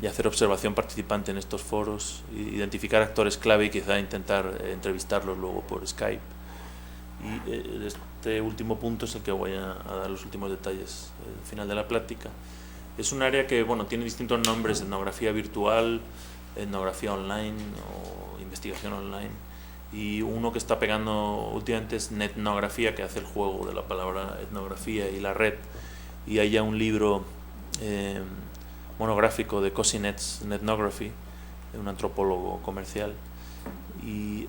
Y hacer observación participante en estos foros, identificar actores clave y quizá intentar entrevistarlos luego por Skype. Y este último punto es el que voy a dar los últimos detalles al final de la plática. Es un área que, bueno, tiene distintos nombres: etnografía virtual, etnografía online o investigación online. Y uno que está pegando últimamente es netnografía, que hace el juego de la palabra etnografía y la red. Y hay ya un libro monográfico de Cosi Netnography, de un antropólogo comercial. Y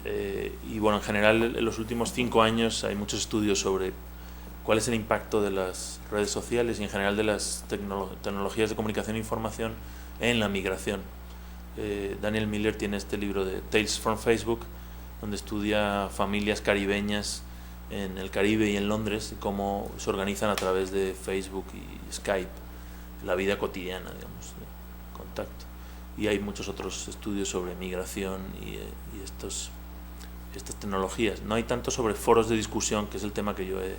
bueno, en general en los últimos 5 años hay muchos estudios sobre cuál es el impacto de las redes sociales y en general de las tecnologías de comunicación e información en la migración. Daniel Miller tiene este libro de Tales from Facebook, donde estudia familias caribeñas en el Caribe y en Londres y cómo se organizan a través de Facebook y Skype, la vida cotidiana, digamos, de contacto. y hay muchos otros estudios sobre migración y estas tecnologías. No hay tanto sobre foros de discusión, que es el tema que yo he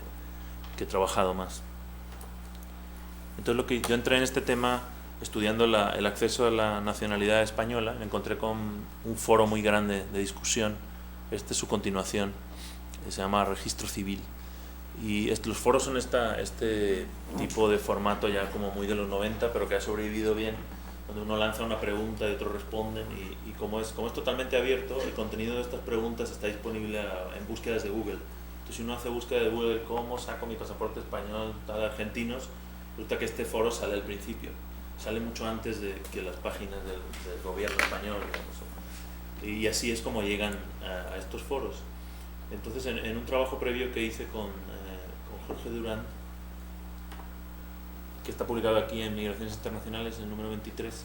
trabajado más. Entonces yo entré en este tema estudiando el acceso a la nacionalidad española. Me encontré con un foro muy grande de discusión. Este es su continuación, se llama Registro Civil. Y los foros son este tipo de formato ya como muy de los 90, pero que ha sobrevivido bien, donde uno lanza una pregunta y otros responden, y como es totalmente abierto, el contenido de estas preguntas está disponible en búsquedas de Google. Entonces, si uno hace búsqueda de Google, ¿cómo saco mi pasaporte español de argentinos?, resulta que este foro sale al principio, sale mucho antes de que las páginas del gobierno español, digamos. Y así es como llegan a estos foros. Entonces, en un trabajo previo que hice con Jorge Durán, que está publicado aquí en Migraciones Internacionales, en el número 23,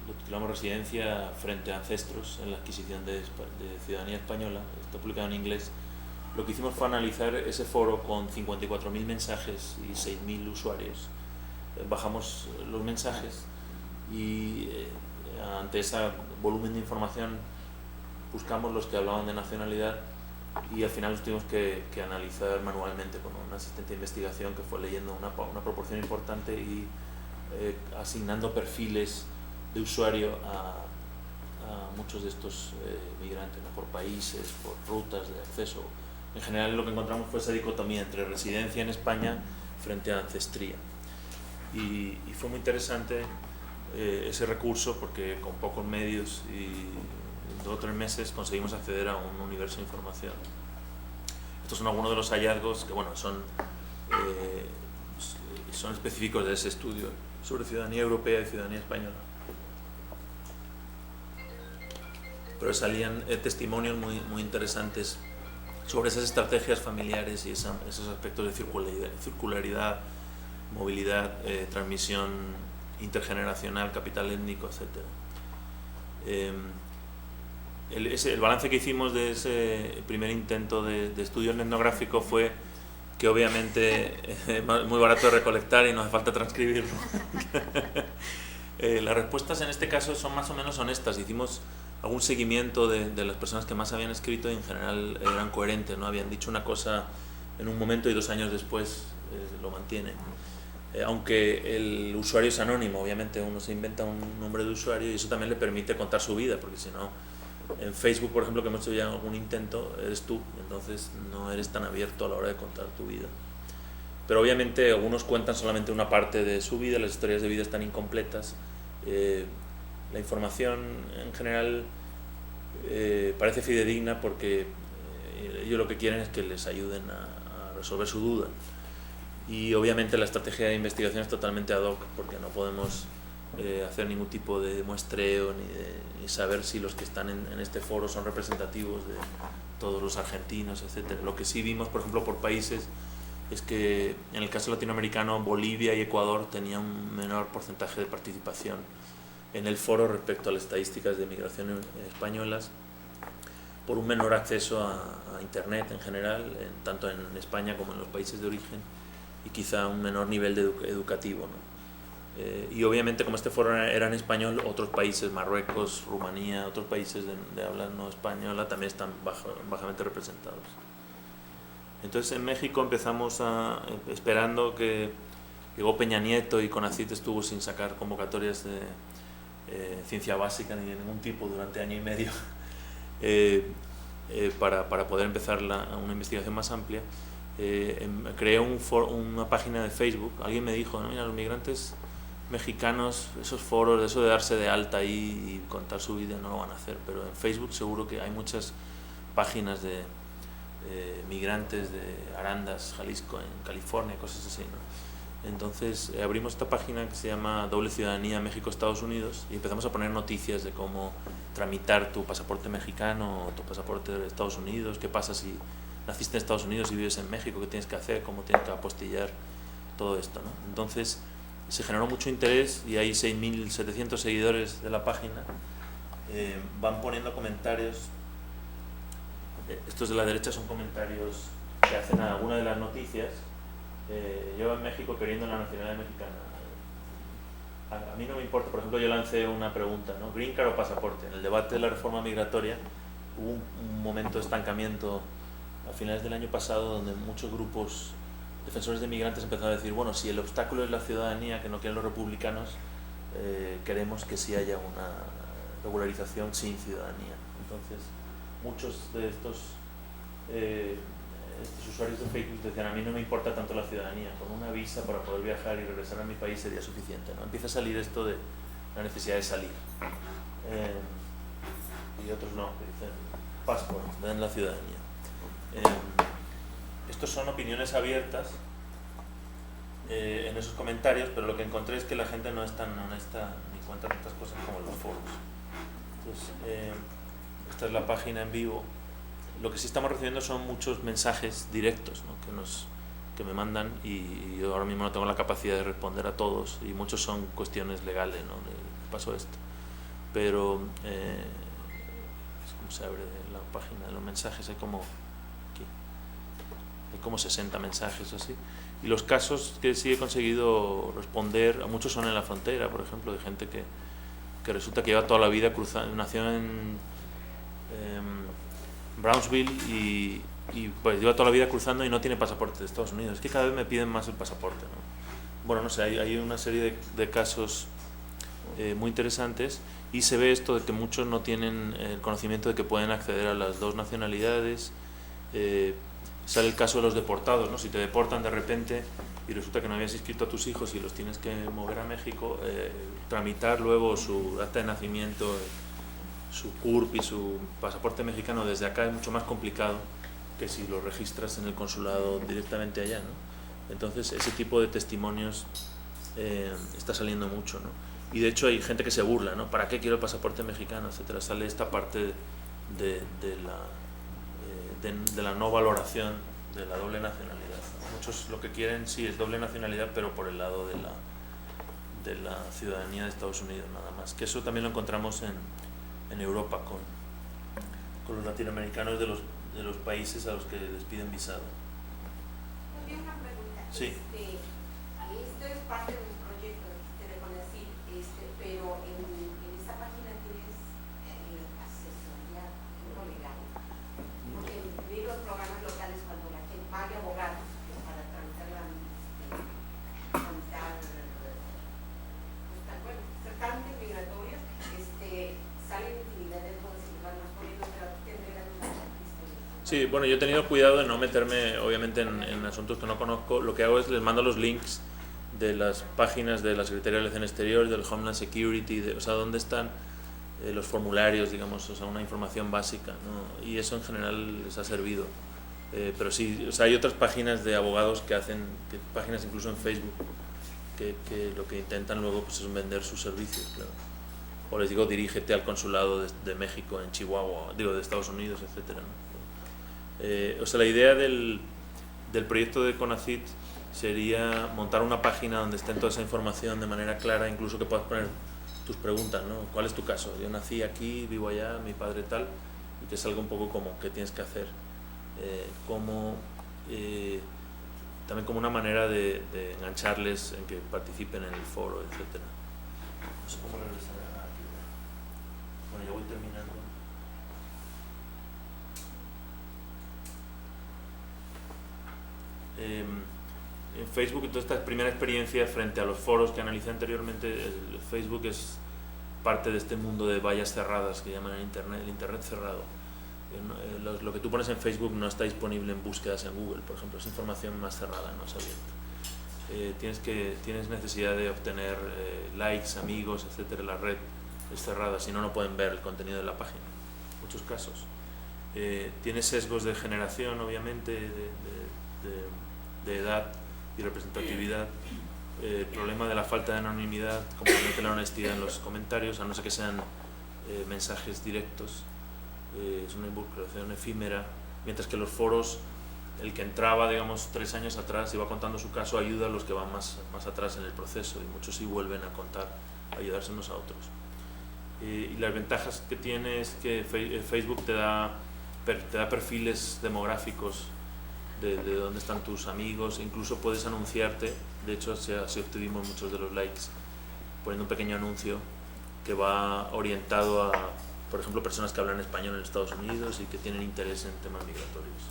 lo titulamos Residencia frente a ancestros en la adquisición de ciudadanía española, está publicado en inglés. Lo que hicimos fue analizar ese foro con 54.000 mensajes y 6.000 usuarios. Bajamos los mensajes y ante ese volumen de información buscamos los que hablaban de nacionalidad, y al final los tuvimos que analizar manualmente con un asistente de investigación que fue leyendo una proporción importante y asignando perfiles de usuario a muchos de estos migrantes, ¿no?, por países, por rutas de acceso. En general lo que encontramos fue esa dicotomía entre residencia en España frente a ancestría. Y fue muy interesante ese recurso, porque con pocos medios y 2 o 3 meses conseguimos acceder a un universo de información. Estos son algunos de los hallazgos que, bueno, son específicos de ese estudio sobre ciudadanía europea y ciudadanía española. Pero salían testimonios muy interesantes sobre esas estrategias familiares y esos aspectos de circularidad, movilidad, transmisión intergeneracional, capital étnico, etc. El balance que hicimos de ese primer intento de estudio etnográfico fue que obviamente es muy barato de recolectar y no hace falta transcribirlo. Las respuestas en este caso son más o menos honestas. Hicimos algún seguimiento de las personas que más habían escrito y en general eran coherentes, ¿no? Habían dicho una cosa en un momento y 2 años después lo mantienen. Aunque el usuario es anónimo, obviamente uno se inventa un nombre de usuario y eso también le permite contar su vida, porque si no, en Facebook, por ejemplo, que hemos hecho ya algún intento, eres tú, entonces no eres tan abierto a la hora de contar tu vida. Pero obviamente algunos cuentan solamente una parte de su vida, las historias de vida están incompletas. La información en general parece fidedigna porque ellos lo que quieren es que les ayuden a resolver su duda. Y obviamente la estrategia de investigación es totalmente ad hoc, porque no podemos hacer ningún tipo de muestreo ni saber si los que están en este foro son representativos de todos los argentinos, etc. Lo que sí vimos, por ejemplo, por países, es que en el caso latinoamericano Bolivia y Ecuador tenían un menor porcentaje de participación en el foro respecto a las estadísticas de migración españolas, por un menor acceso a Internet en general, tanto en España como en los países de origen, y quizá un menor nivel educativo, ¿no? Y obviamente, como este foro era en español, otros países, Marruecos, Rumanía, otros países de habla no española también están bajamente representados. Entonces en México empezamos esperando que llegó Peña Nieto y CONACYT estuvo sin sacar convocatorias de ciencia básica ni de ningún tipo durante año y medio para poder empezar una investigación más amplia. Creé una página de Facebook. Alguien me dijo, ¿no? Mira, los migrantes mexicanos, esos foros, eso de darse de alta ahí y contar su vida no lo van a hacer, pero en Facebook seguro que hay muchas páginas de migrantes de Arandas, Jalisco, en California, cosas así, ¿no? Entonces abrimos esta página que se llama Doble Ciudadanía México-Estados Unidos y empezamos a poner noticias de cómo tramitar tu pasaporte mexicano o tu pasaporte de Estados Unidos, qué pasa si naciste en Estados Unidos y vives en México, qué tienes que hacer, cómo tienes que apostillar, todo esto, ¿no? Entonces se generó mucho interés y hay 6.700 seguidores de la página. Van poniendo comentarios. Estos de la derecha son comentarios que hacen a alguna de las noticias. Yo en México queriendo la nacionalidad mexicana. a mí no me importa. Por ejemplo, yo lancé una pregunta, ¿no? ¿Green Card o pasaporte? En el debate de la reforma migratoria hubo un momento de estancamiento a finales del año pasado donde muchos grupos defensores de migrantes empezaron a decir, bueno, si el obstáculo es la ciudadanía, que no quieren los republicanos, queremos que sí haya una regularización sin ciudadanía. Entonces, muchos de estos usuarios de Facebook decían, a mí no me importa tanto la ciudadanía, con una visa para poder viajar y regresar a mi país sería suficiente, ¿no? Empieza a salir esto de la necesidad de salir. Y otros no, que dicen, passport, den la ciudadanía. Estos son opiniones abiertas en esos comentarios, pero lo que encontré es que la gente no es tan honesta ni cuenta tantas cosas como en los foros. Entonces, esta es la página en vivo. Lo que sí estamos recibiendo son muchos mensajes directos, ¿no? que me mandan, y yo ahora mismo no tengo la capacidad de responder a todos, y muchos son cuestiones legales, ¿no? Pasó esto. Pero ¿cómo se abre la página de los mensajes? Hay como 60 mensajes o así. Y los casos que sí he conseguido responder, a muchos son en la frontera, por ejemplo, de gente que resulta que lleva toda la vida cruzando, nació en Brownsville y pues lleva toda la vida cruzando y no tiene pasaporte de Estados Unidos. Es que cada vez me piden más el pasaporte, ¿no? Bueno, no sé, hay una serie de casos muy interesantes, y se ve esto de que muchos no tienen el conocimiento de que pueden acceder a las dos nacionalidades. Sale el caso de los deportados, ¿no? Si te deportan de repente y resulta que no habías inscrito a tus hijos y los tienes que mover a México, tramitar luego su acta de nacimiento, su CURP y su pasaporte mexicano desde acá es mucho más complicado que si lo registras en el consulado directamente allá, ¿no? Entonces ese tipo de testimonios está saliendo mucho, ¿no? Y de hecho hay gente que se burla, ¿no? ¿Para qué quiero el pasaporte mexicano? Etcétera. Sale esta parte de la no valoración de la doble nacionalidad, ¿no? Muchos lo que quieren sí es doble nacionalidad, pero por el lado de la ciudadanía de Estados Unidos nada más. Que eso también lo encontramos en Europa con los latinoamericanos de los países a los que les piden visado. Tengo una pregunta. Sí. Esto es parte de un proyecto de CONACYT, pero en esta página tienes asesoría legal. Porque vi los programas locales cuando la gente paga abogados para tramitar trámites migratorios, salen utilidades, no decir, van más poniendo, pero tendrán una. Sí, bueno, yo he tenido cuidado de no meterme obviamente en asuntos que no conozco. Lo que hago es les mando los links de las páginas de la Secretaría de Relaciones Exteriores, del Homeland Security, o sea, dónde están los formularios, digamos, o sea, una información básica, ¿no? Y eso en general les ha servido. Pero sí, o sea, hay otras páginas de abogados que hacen, páginas incluso en Facebook, que lo que intentan luego pues, es vender sus servicios, claro. O les digo, dirígete al consulado de México en Chihuahua, digo, de Estados Unidos, etcétera, ¿no? O sea, la idea del proyecto de CONACYT sería montar una página donde esté toda esa información de manera clara, incluso que puedas poner tus preguntas, ¿no? ¿Cuál es tu caso? Yo nací aquí, vivo allá, mi padre tal, y que salga un poco como qué tienes que hacer, también como una manera de engancharles en que participen en el foro, etcétera. No sé cómo regresar aquí. Bueno, ya voy terminando. En Facebook, entonces, esta primera experiencia frente a los foros que analicé anteriormente, Facebook es parte de este mundo de vallas cerradas que llaman el Internet cerrado. Lo que tú pones en Facebook no está disponible en búsquedas en Google, por ejemplo, es información más cerrada, no es abierta. Tienes necesidad de obtener likes, amigos, etcétera. La red es cerrada, si no, no pueden ver el contenido de la página, en muchos casos. Tiene sesgos de generación, obviamente, de edad y representatividad. El problema de la falta de anonimidad compromete la honestidad en los comentarios, a no ser que sean mensajes directos. Es una involucración efímera, mientras que los foros, el que entraba, digamos, 3 años atrás, iba contando su caso, ayuda a los que van más atrás en el proceso, y muchos sí vuelven a contar, a ayudarse unos a otros. Y las ventajas que tiene es que Facebook te da perfiles demográficos de dónde están tus amigos, incluso puedes anunciarte, de hecho así obtuvimos muchos de los likes, poniendo un pequeño anuncio que va orientado a, por ejemplo, personas que hablan español en Estados Unidos y que tienen interés en temas migratorios.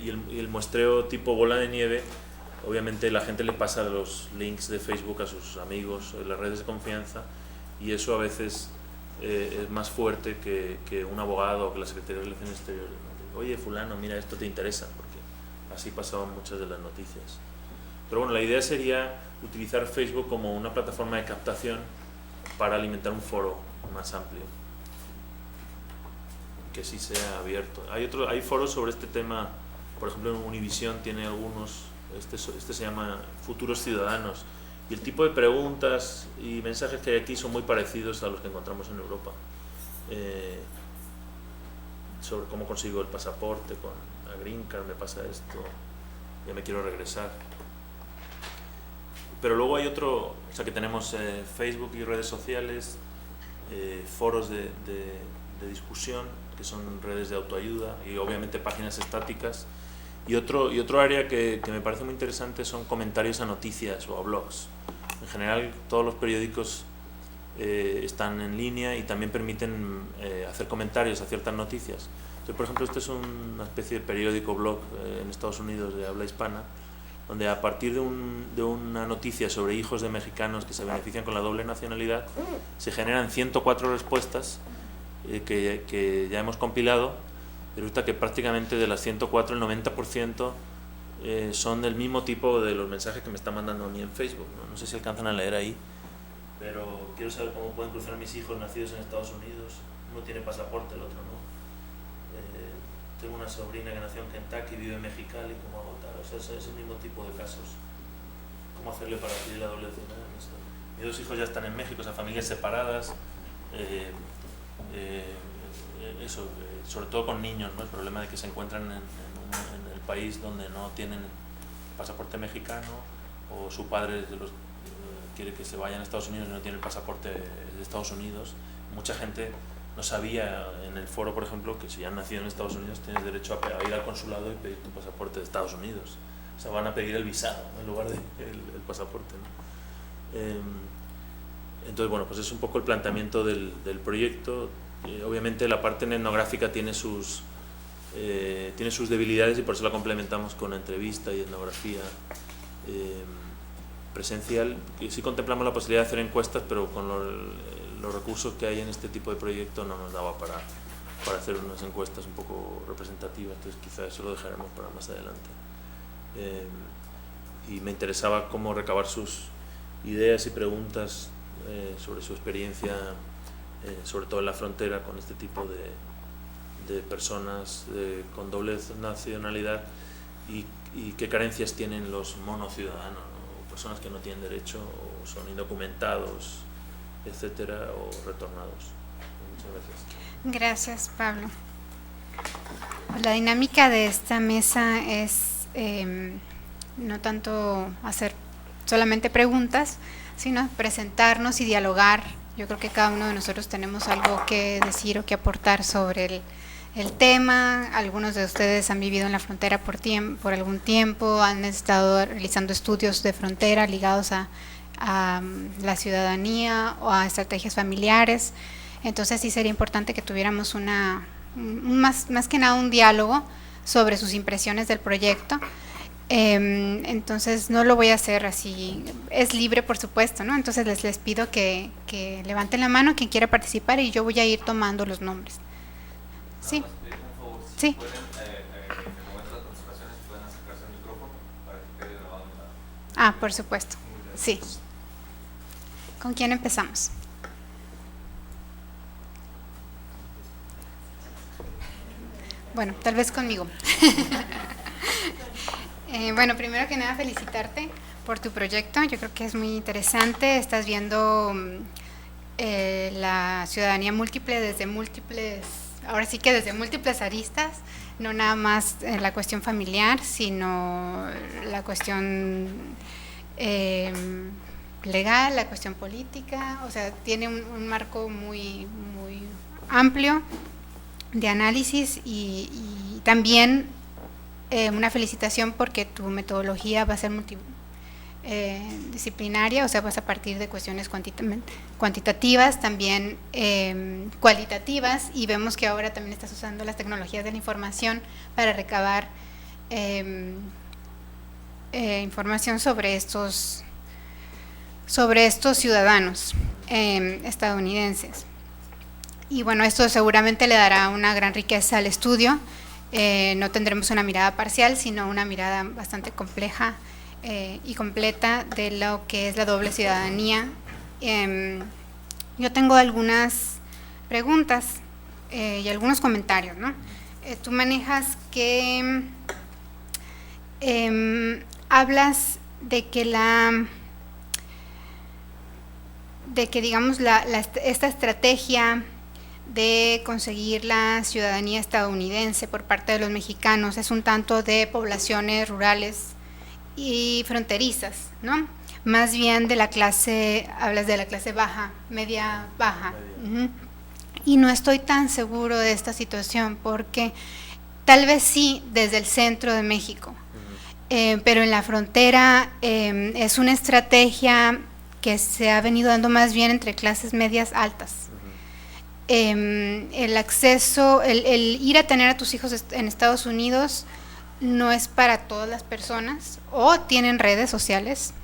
Y el muestreo tipo bola de nieve, obviamente la gente le pasa los links de Facebook a sus amigos en las redes de confianza, y eso a veces es más fuerte que un abogado o que la Secretaría de Relaciones Exteriores. Oye, fulano, mira, esto te interesa, porque así pasaban muchas de las noticias. Pero bueno, la idea sería utilizar Facebook como una plataforma de captación para alimentar un foro más amplio, que sí sea abierto. Hay foros sobre este tema, por ejemplo en Univision tiene algunos, este se llama Futuros Ciudadanos, y el tipo de preguntas y mensajes que hay aquí son muy parecidos a los que encontramos en Europa. Sobre cómo consigo el pasaporte, con la Green Card me pasa esto, ya me quiero regresar. Pero luego hay otro, o sea que tenemos Facebook y redes sociales, foros de discusión, que son redes de autoayuda, y obviamente páginas estáticas. Y otro área que me parece muy interesante son comentarios a noticias o a blogs. En general todos los periódicos están en línea y también permiten hacer comentarios a ciertas noticias. Entonces, por ejemplo, este es una especie de periódico blog en Estados Unidos de habla hispana, donde a partir de una noticia sobre hijos de mexicanos que se benefician con la doble nacionalidad, se generan 104 respuestas que ya hemos compilado. Y resulta que prácticamente de las 104, el 90% son del mismo tipo de los mensajes que me están mandando a mí en Facebook. No sé si alcanzan a leer ahí, pero quiero saber cómo pueden cruzar mis hijos nacidos en Estados Unidos. Uno tiene pasaporte, el otro no. Tengo una sobrina que nació en Kentucky, vive en Mexicali, ¿cómo hago tal? O sea, es el mismo tipo de casos. ¿Cómo hacerle para pedir la doble ciudadanía? Mis dos hijos ya están en México, o sea, familias separadas. Sobre todo con niños, ¿no? El problema de que se encuentran en el país donde no tienen pasaporte mexicano, o su padre quiere que se vayan a Estados Unidos y no tiene el pasaporte de Estados Unidos. Mucha gente no sabía en el foro, por ejemplo, que si han nacido en Estados Unidos tienes derecho a ir al consulado y pedir tu pasaporte de Estados Unidos. O sea, van a pedir el visado, ¿no?, en lugar del pasaporte, ¿no? Entonces, bueno, pues es un poco el planteamiento del proyecto. Obviamente la parte etnográfica tiene sus debilidades, y por eso la complementamos con entrevista y etnografía presencial. Y sí contemplamos la posibilidad de hacer encuestas, pero con los recursos que hay en este tipo de proyecto no nos daba para hacer unas encuestas un poco representativas, entonces quizá eso lo dejaremos para más adelante. Y me interesaba cómo recabar sus ideas y preguntas sobre su experiencia, sobre todo en la frontera, con este tipo de personas con doble nacionalidad, y qué carencias tienen los monociudadanos, ¿no? O personas que no tienen derecho, o son indocumentados, etcétera, o retornados. Muchas gracias. Gracias, Pablo. La dinámica de esta mesa es no tanto hacer solamente preguntas, sino presentarnos y dialogar. Yo creo que cada uno de nosotros tenemos algo que decir o que aportar sobre el tema. Algunos de ustedes han vivido en la frontera por algún tiempo, han estado realizando estudios de frontera ligados a la ciudadanía o a estrategias familiares. Entonces sí sería importante que tuviéramos más que nada un diálogo sobre sus impresiones del proyecto. Entonces no lo voy a hacer así, es libre por supuesto, ¿no? Entonces les pido que levanten la mano quien quiera participar, y yo voy a ir tomando los nombres. Sí. Sí. Por supuesto. Sí. ¿Con quién empezamos? Bueno, tal vez conmigo. Bueno, primero que nada felicitarte por tu proyecto. Yo creo que es muy interesante. Estás viendo la ciudadanía múltiple desde múltiples aristas, no nada más la cuestión familiar, sino la cuestión legal, la cuestión política. O sea, tiene un marco muy, muy amplio de análisis, y también una felicitación porque tu metodología va a ser disciplinaria, o sea, pues a partir de cuestiones cuantitativas, también cualitativas, y vemos que ahora también estás usando las tecnologías de la información para recabar información sobre estos ciudadanos estadounidenses. Y bueno, esto seguramente le dará una gran riqueza al estudio. No tendremos una mirada parcial, sino una mirada bastante compleja y completa de lo que es la doble ciudadanía. Yo tengo algunas preguntas y algunos comentarios, ¿no? Tú manejas que hablas de que digamos esta estrategia de conseguir la ciudadanía estadounidense por parte de los mexicanos es un tanto de poblaciones rurales y fronterizas, ¿no? Más bien de la clase, hablas de la clase baja, media baja. Y no estoy tan seguro de esta situación porque tal vez sí desde el centro de México, pero en la frontera es una estrategia que se ha venido dando más bien entre clases medias altas. El acceso, el ir a tener a tus hijos en Estados Unidos no es para todas las personas, o tienen redes sociales,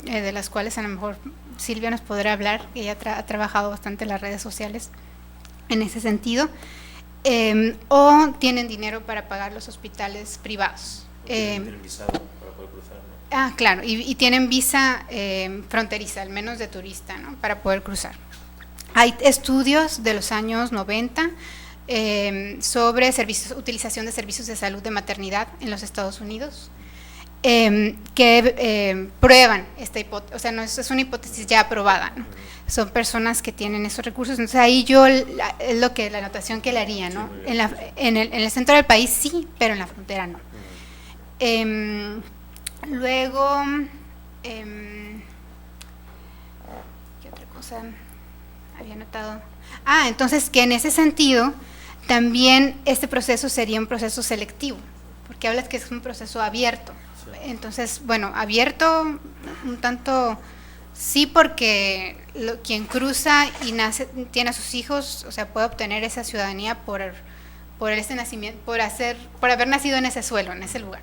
de las cuales a lo mejor Silvia nos podrá hablar, que ella ha trabajado bastante en las redes sociales en ese sentido, o tienen dinero para pagar los hospitales privados. Tienen visado para poder cruzar, ¿no? Claro, y tienen visa fronteriza, al menos de turista, ¿no? Para poder cruzar. Hay estudios de los años 90 sobre utilización de servicios de salud de maternidad en los Estados Unidos, que prueban esta hipótesis, o sea, no es una hipótesis ya aprobada, ¿no? Son personas que tienen esos recursos. Entonces ahí yo, es la anotación que le haría, ¿no? En el centro del país sí, pero en la frontera no. Luego, ¿qué otra cosa había notado? Entonces que en ese sentido también este proceso sería un proceso selectivo, porque hablas que es un proceso abierto. Sí. Entonces, bueno, abierto un tanto sí, porque quien cruza y tiene a sus hijos, o sea, puede obtener esa ciudadanía por ese nacimiento, por haber nacido en ese suelo, en ese lugar.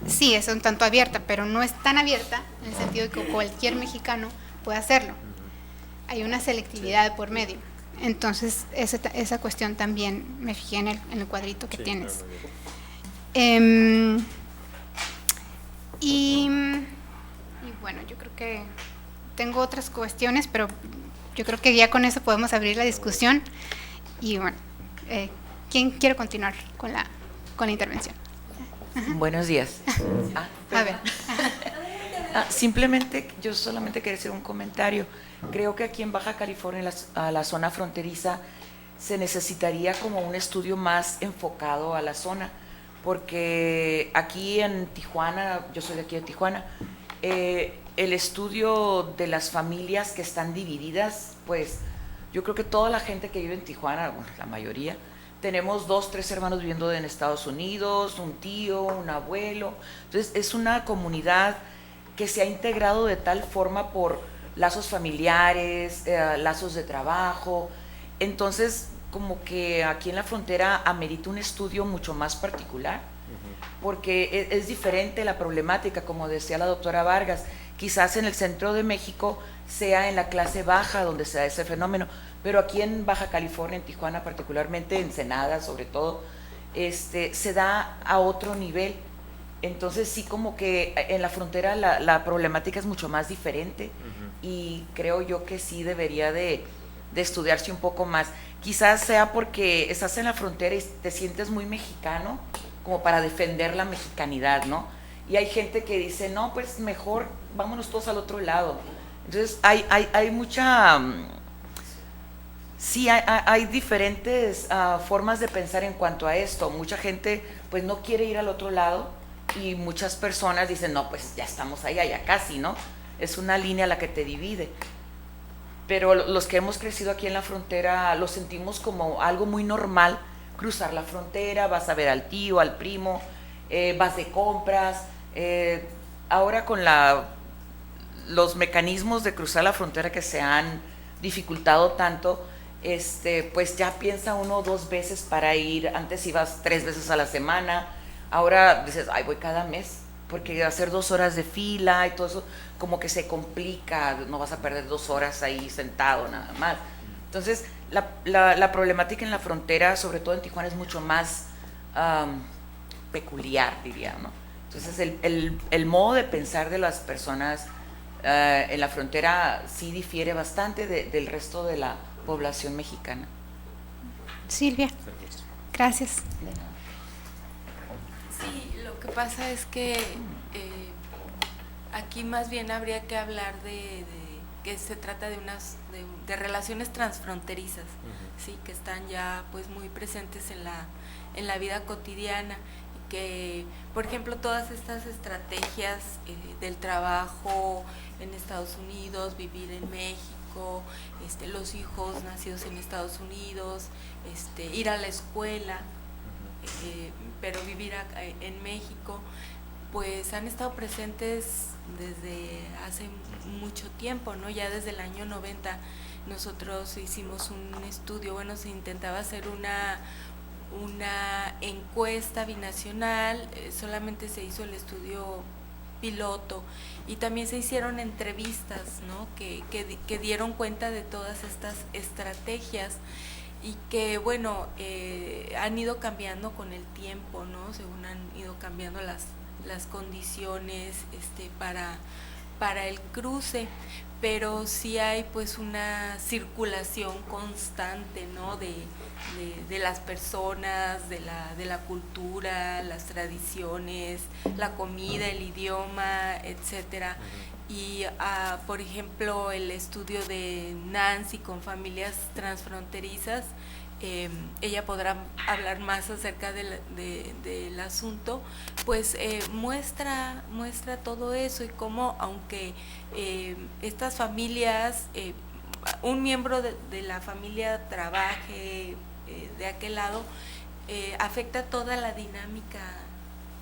Sí, es un tanto abierta, pero no es tan abierta en el sentido de que cualquier mexicano puede hacerlo. Hay una selectividad por medio. Entonces, esa cuestión también me fijé en el cuadrito que tienes. Y bueno, yo creo que tengo otras cuestiones, pero yo creo que ya con eso podemos abrir la discusión. Y bueno, ¿quién quiere continuar con la intervención? Buenos días. A ver. Simplemente, yo solamente quería hacer un comentario. Creo que aquí en Baja California, a la zona fronteriza, se necesitaría como un estudio más enfocado a la zona, porque aquí en Tijuana, yo soy de aquí de Tijuana, el estudio de las familias que están divididas, pues yo creo que toda la gente que vive en Tijuana, bueno, la mayoría, tenemos 2, 3 hermanos viviendo en Estados Unidos, un tío, un abuelo. Entonces es una comunidad que se ha integrado de tal forma por lazos familiares, lazos de trabajo. Entonces, como que aquí en la frontera amerita un estudio mucho más particular, porque es diferente la problemática, como decía la doctora Vargas. Quizás en el centro de México sea en la clase baja donde se da ese fenómeno, pero aquí en Baja California, en Tijuana particularmente, en Ensenada sobre todo, se da a otro nivel. Entonces sí, como que en la frontera la problemática es mucho más diferente, y creo yo que sí debería de estudiarse un poco más. Quizás sea porque estás en la frontera y te sientes muy mexicano, como para defender la mexicanidad, ¿no? Y hay gente que dice, no, pues mejor vámonos todos al otro lado. Entonces hay mucha... Sí, hay diferentes formas de pensar en cuanto a esto. Mucha gente pues no quiere ir al otro lado, y muchas personas dicen, no, pues ya estamos ahí, ya casi, ¿no? Es una línea la que te divide. Pero los que hemos crecido aquí en la frontera lo sentimos como algo muy normal, cruzar la frontera, vas a ver al tío, al primo, vas de compras, ahora con los mecanismos de cruzar la frontera que se han dificultado tanto, pues ya piensa uno 2 veces para ir. Antes ibas 3 veces a la semana, ahora dices, ay, voy cada mes, porque hacer 2 horas de fila y todo eso como que se complica, no vas a perder 2 horas ahí sentado nada más. Entonces la problemática en la frontera, sobre todo en Tijuana, es mucho más peculiar, diría, ¿no? Entonces el modo de pensar de las personas en la frontera sí difiere bastante del resto de la población mexicana. Silvia, gracias. Sí, lo que pasa es que aquí más bien habría que hablar de que se trata de relaciones transfronterizas, sí, que están ya pues muy presentes en la vida cotidiana, y que, por ejemplo, todas estas estrategias del trabajo en Estados Unidos, vivir en México, los hijos nacidos en Estados Unidos, ir a la escuela, pero vivir en México, pues han estado presentes desde hace mucho tiempo, ¿no? Ya desde el año 90 nosotros hicimos un estudio, bueno, se intentaba hacer una encuesta binacional, solamente se hizo el estudio piloto, y también se hicieron entrevistas, ¿no? que dieron cuenta de todas estas estrategias, y que, bueno, han ido cambiando con el tiempo, ¿no? Según han ido cambiando las condiciones para el cruce, pero sí hay pues una circulación constante, ¿no? de las personas, de la cultura, las tradiciones, la comida, el idioma, etcétera. Y por ejemplo, el estudio de Nancy con familias transfronterizas, ella podrá hablar más acerca del asunto, pues muestra todo eso, y cómo, aunque estas familias, un miembro de la familia trabaje de aquel lado, afecta toda la dinámica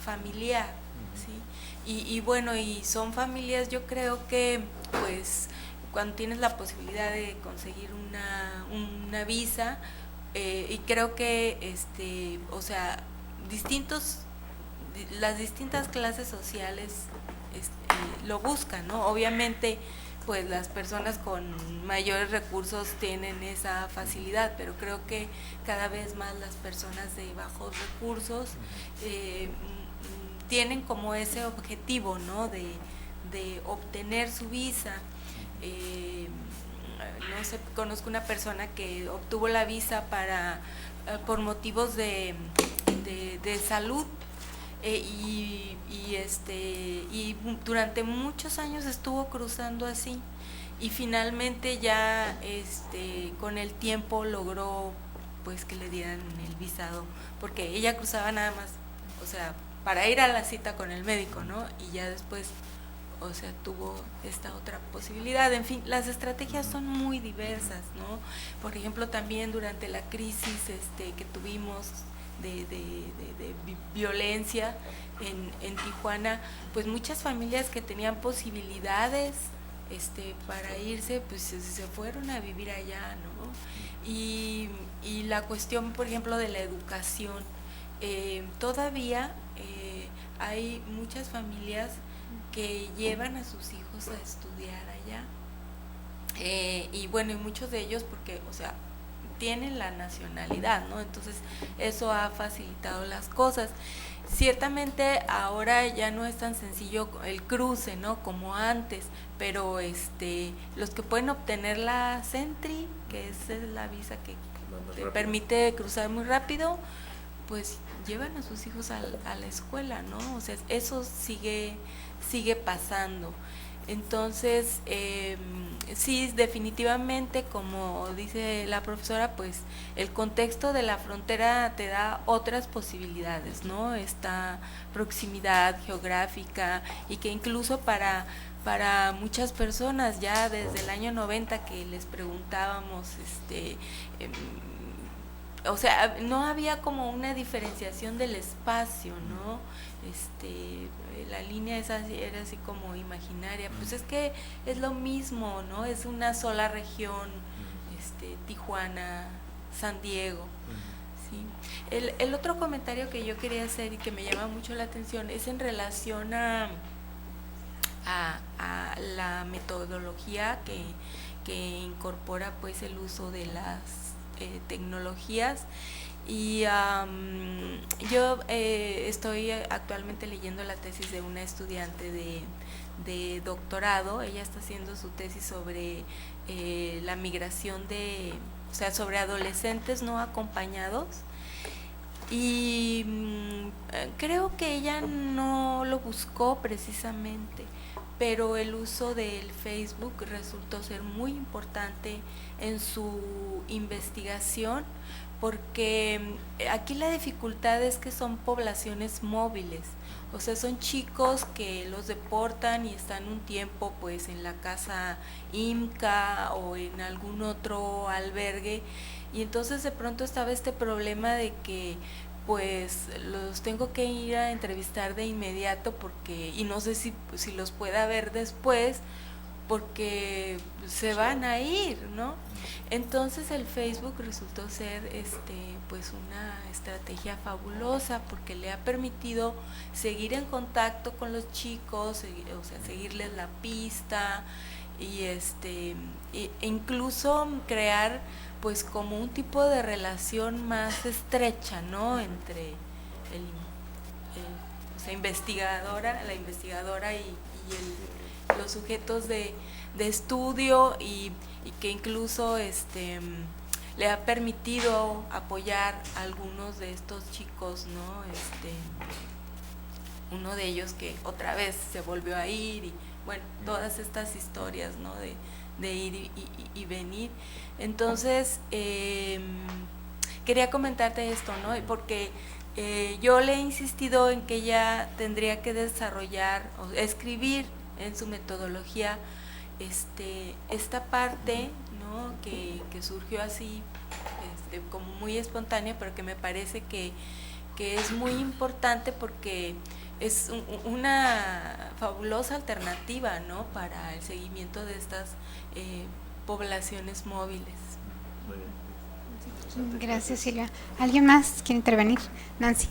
familiar, ¿sí? Y bueno, y son familias, yo creo que pues cuando tienes la posibilidad de conseguir una visa, y creo que o sea, las distintas clases sociales lo buscan, ¿no? Obviamente pues las personas con mayores recursos tienen esa facilidad, pero creo que cada vez más las personas de bajos recursos tienen como ese objetivo, ¿no? de obtener su visa. No sé, conozco una persona que obtuvo la visa por motivos de salud, y durante muchos años estuvo cruzando así, y finalmente ya con el tiempo logró pues que le dieran el visado, porque ella cruzaba nada más, o sea, para ir a la cita con el médico, ¿no? Y ya después, o sea, tuvo esta otra posibilidad. En fin, las estrategias son muy diversas, ¿no? Por ejemplo, también durante la crisis que tuvimos de violencia en Tijuana, pues muchas familias que tenían posibilidades para irse, pues se fueron a vivir allá, ¿no? Y la cuestión, por ejemplo, de la educación, todavía hay muchas familias que llevan a sus hijos a estudiar allá, y bueno, y muchos de ellos porque, o sea, tienen la nacionalidad, ¿no? Entonces eso ha facilitado las cosas. Ciertamente ahora ya no es tan sencillo el cruce, ¿no? Como antes, pero los que pueden obtener la Sentry, que es la visa que te permite cruzar muy rápido, pues llevan a sus hijos a la escuela, ¿no? O sea, eso sigue pasando. Entonces, sí, definitivamente, como dice la profesora, pues el contexto de la frontera te da otras posibilidades, ¿no? Esta proximidad geográfica, y que incluso para muchas personas, ya desde el año 90 que les preguntábamos o sea, no había como una diferenciación del espacio, ¿no? La línea esa era así como imaginaria, pues es que es lo mismo, ¿no? Es una sola región, Tijuana, San Diego. Sí. El otro comentario que yo quería hacer y que me llama mucho la atención es en relación a la metodología que incorpora pues el uso de las tecnologías. Y yo estoy actualmente leyendo la tesis de una estudiante de doctorado. Ella está haciendo su tesis sobre la migración o sea, sobre adolescentes no acompañados. Y creo que ella no lo buscó precisamente, pero el uso del Facebook resultó ser muy importante en su investigación, porque aquí la dificultad es que son poblaciones móviles, o sea, son chicos que los deportan y están un tiempo pues en la casa IMCA o en algún otro albergue, y entonces de pronto estaba este problema de que pues los tengo que ir a entrevistar de inmediato y no sé si los pueda ver después, porque se van a ir, ¿no? Entonces el Facebook resultó ser pues una estrategia fabulosa, porque le ha permitido seguir en contacto con los chicos, o sea, seguirles la pista y e incluso crear pues como un tipo de relación más estrecha, ¿no? Entre la investigadora y los sujetos de estudio, y que incluso le ha permitido apoyar a algunos de estos chicos, ¿no? Uno de ellos que otra vez se volvió a ir, y bueno, todas estas historias, ¿no? De ir y venir. Entonces, quería comentarte esto, ¿no? Porque yo le he insistido en que ella tendría que desarrollar o escribir en su metodología esta parte, ¿no? que surgió así como muy espontánea, pero que me parece que es muy importante, porque es una fabulosa alternativa, ¿no? Para el seguimiento de estas poblaciones móviles. Muy bien. Gracias, Silvia. ¿Alguien más quiere intervenir? Nancy.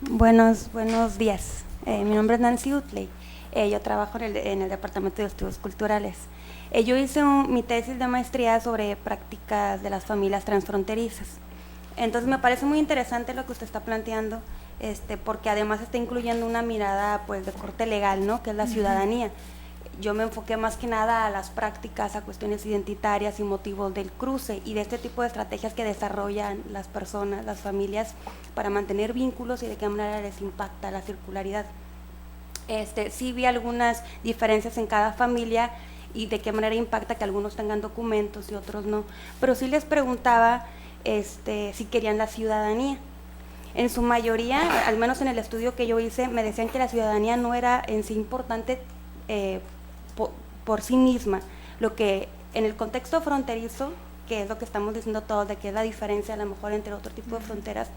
Buenos días. Mi nombre es Nancy Utley. Yo trabajo en el Departamento de Estudios Culturales. Yo hice mi tesis de maestría sobre prácticas de las familias transfronterizas. Entonces me parece muy interesante lo que usted está planteando, porque además está incluyendo una mirada pues de corte legal, ¿no? Que es la ciudadanía. Yo me enfoqué más que nada a las prácticas, a cuestiones identitarias y motivos del cruce y de este tipo de estrategias que desarrollan las personas, las familias, para mantener vínculos y de qué manera les impacta la circularidad. Sí vi algunas diferencias en cada familia y de qué manera impacta que algunos tengan documentos y otros no, pero sí les preguntaba si querían la ciudadanía. En su mayoría, al menos en el estudio que yo hice, me decían que la ciudadanía no era en sí importante por sí misma, lo que en el contexto fronterizo, que es lo que estamos diciendo todos, de que es la diferencia a lo mejor entre otro tipo de fronteras,